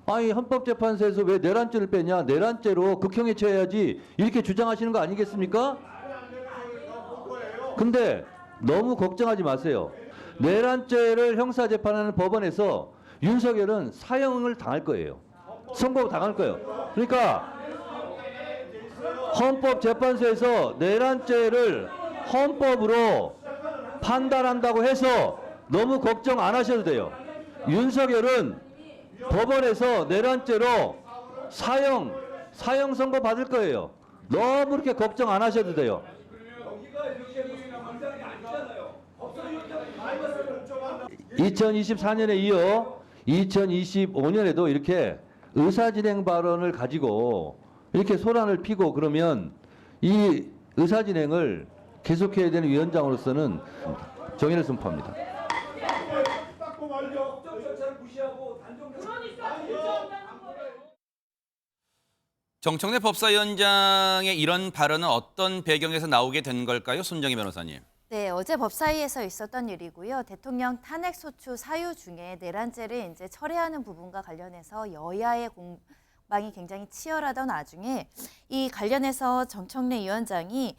Speaker 11: 아니 헌법재판소에서 왜 내란죄를 빼냐? 내란죄로 극형에 처해야지 이렇게 주장하시는 거 아니겠습니까? 근데 너무 걱정하지 마세요. 내란죄를 형사재판하는 법원에서 윤석열은 사형을 당할 거예요. 선고 당할 거예요. 그러니까 헌법재판소에서 내란죄를 헌법으로 판단한다고 해서 너무 걱정 안 하셔도 돼요. 윤석열은 법원에서 내란죄로 사형 선고 받을 거예요. 너무 그렇게 걱정 안 하셔도 돼요. 2024년에 이어 2025년에도 이렇게 의사진행 발언을 가지고 이렇게 소란을 피고 그러면 이 의사진행을 계속해야 되는 위원장으로서는 정의를 선포합니다.
Speaker 1: 정청래 법사위원장의 이런 발언은 어떤 배경에서 나오게 된 걸까요? 손정희 변호사님.
Speaker 3: 네, 어제 법사위에서 있었던 일이고요. 대통령 탄핵소추 사유 중에 내란죄를 이제 철회하는 부분과 관련해서 여야의 공방이 굉장히 치열하던 와중에 이 관련해서 정청래 위원장이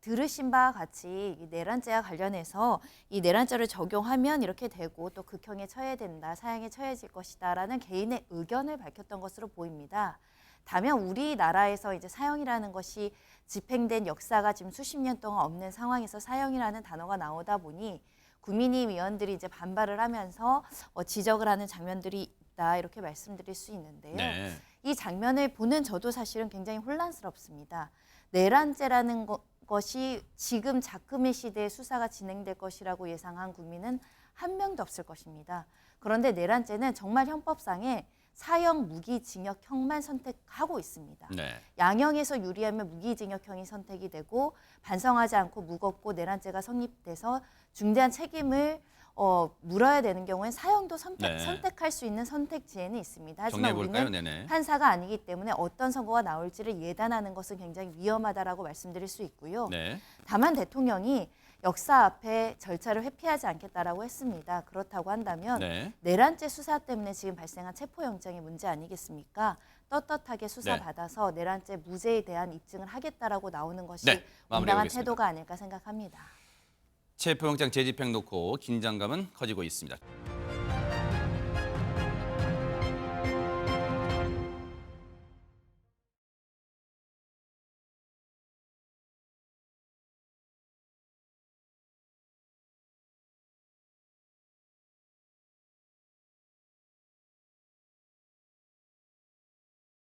Speaker 3: 들으신 바와 같이 이 내란죄와 관련해서 이 내란죄를 적용하면 이렇게 되고 또 극형에 처해야 된다, 사형에 처해질 것이다라는 개인의 의견을 밝혔던 것으로 보입니다. 다만 우리나라에서 이제 사형이라는 것이 집행된 역사가 지금 수십 년 동안 없는 상황에서 사형이라는 단어가 나오다 보니 국민의힘 의원들이 이제 반발을 하면서 지적을 하는 장면들이 있다 이렇게 말씀드릴 수 있는데요.
Speaker 1: 네.
Speaker 3: 이 장면을 보는 저도 사실은 굉장히 혼란스럽습니다. 내란죄라는 것이 지금 자금의 시대에 수사가 진행될 것이라고 예상한 국민은 한 명도 없을 것입니다. 그런데 내란죄는 정말 헌법상에 사형, 무기징역형만 선택하고 있습니다.
Speaker 1: 네.
Speaker 3: 양형에서 유리하면 무기징역형이 선택이 되고 반성하지 않고 무겁고 내란죄가 성립돼서 중대한 책임을 물어야 되는 경우엔 사형도 선택할 수 있는 선택지에는 있습니다. 하지만 우리는 판사가 아니기 때문에 어떤 선고가 나올지를 예단하는 것은 굉장히 위험하다라고 말씀드릴 수 있고요.
Speaker 1: 네.
Speaker 3: 다만 대통령이 역사 앞에 절차를 회피하지 않겠다라고 했습니다. 그렇다고 한다면 내란죄 수사 때문에 지금 발생한 체포영장의 문제 아니겠습니까? 떳떳하게 수사받아서 내란죄 무죄에 대한 입증을 하겠다라고 나오는 것이 온당한 태도가 아닐까 생각합니다.
Speaker 1: 체포영장 재집행 놓고 긴장감은 커지고 있습니다.